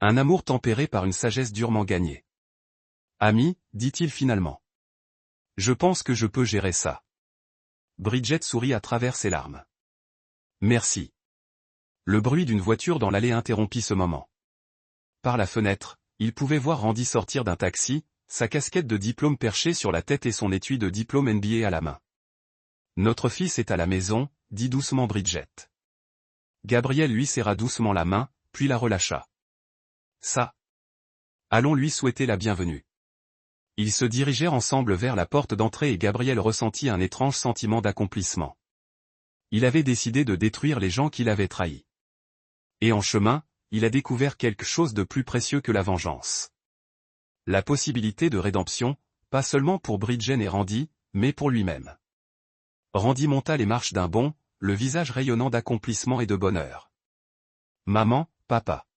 Un amour tempéré par une sagesse durement gagnée. Ami, dit-il finalement. Je pense que je peux gérer ça. Bridget sourit à travers ses larmes. Merci. Le bruit d'une voiture dans l'allée interrompit ce moment. Par la fenêtre, il pouvait voir Randy sortir d'un taxi, sa casquette de diplôme perchée sur la tête et son étui de diplôme MBA à la main. Notre fils est à la maison, dit doucement Bridget. Gabriel lui serra doucement la main, puis la relâcha. Ça. Allons lui souhaiter la bienvenue. Ils se dirigèrent ensemble vers la porte d'entrée et Gabriel ressentit un étrange sentiment d'accomplissement. Il avait décidé de détruire les gens qu'il avait trahis. Et en chemin, il a découvert quelque chose de plus précieux que la vengeance. La possibilité de rédemption, pas seulement pour Bridget et Randy, mais pour lui-même. Randy monta les marches d'un bond, le visage rayonnant d'accomplissement et de bonheur. Maman, papa.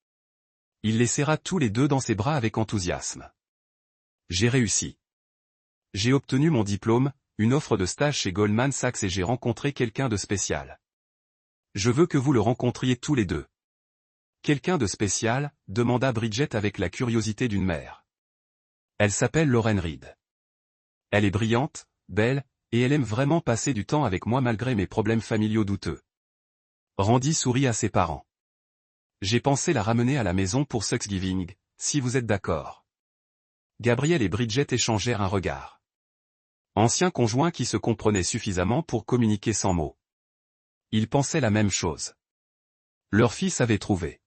Il les serra tous les deux dans ses bras avec enthousiasme. J'ai réussi. J'ai obtenu mon diplôme, une offre de stage chez Goldman Sachs et j'ai rencontré quelqu'un de spécial. Je veux que vous le rencontriez tous les deux. Quelqu'un de spécial, demanda Bridget avec la curiosité d'une mère. Elle s'appelle Lauren Reed. Elle est brillante, belle, et elle aime vraiment passer du temps avec moi malgré mes problèmes familiaux douteux. Randy sourit à ses parents. J'ai pensé la ramener à la maison pour Thanksgiving, si vous êtes d'accord. Gabriel et Bridget échangèrent un regard. Anciens conjoints qui se comprenaient suffisamment pour communiquer sans mots. Ils pensaient la même chose. Leur fils avait trouvé.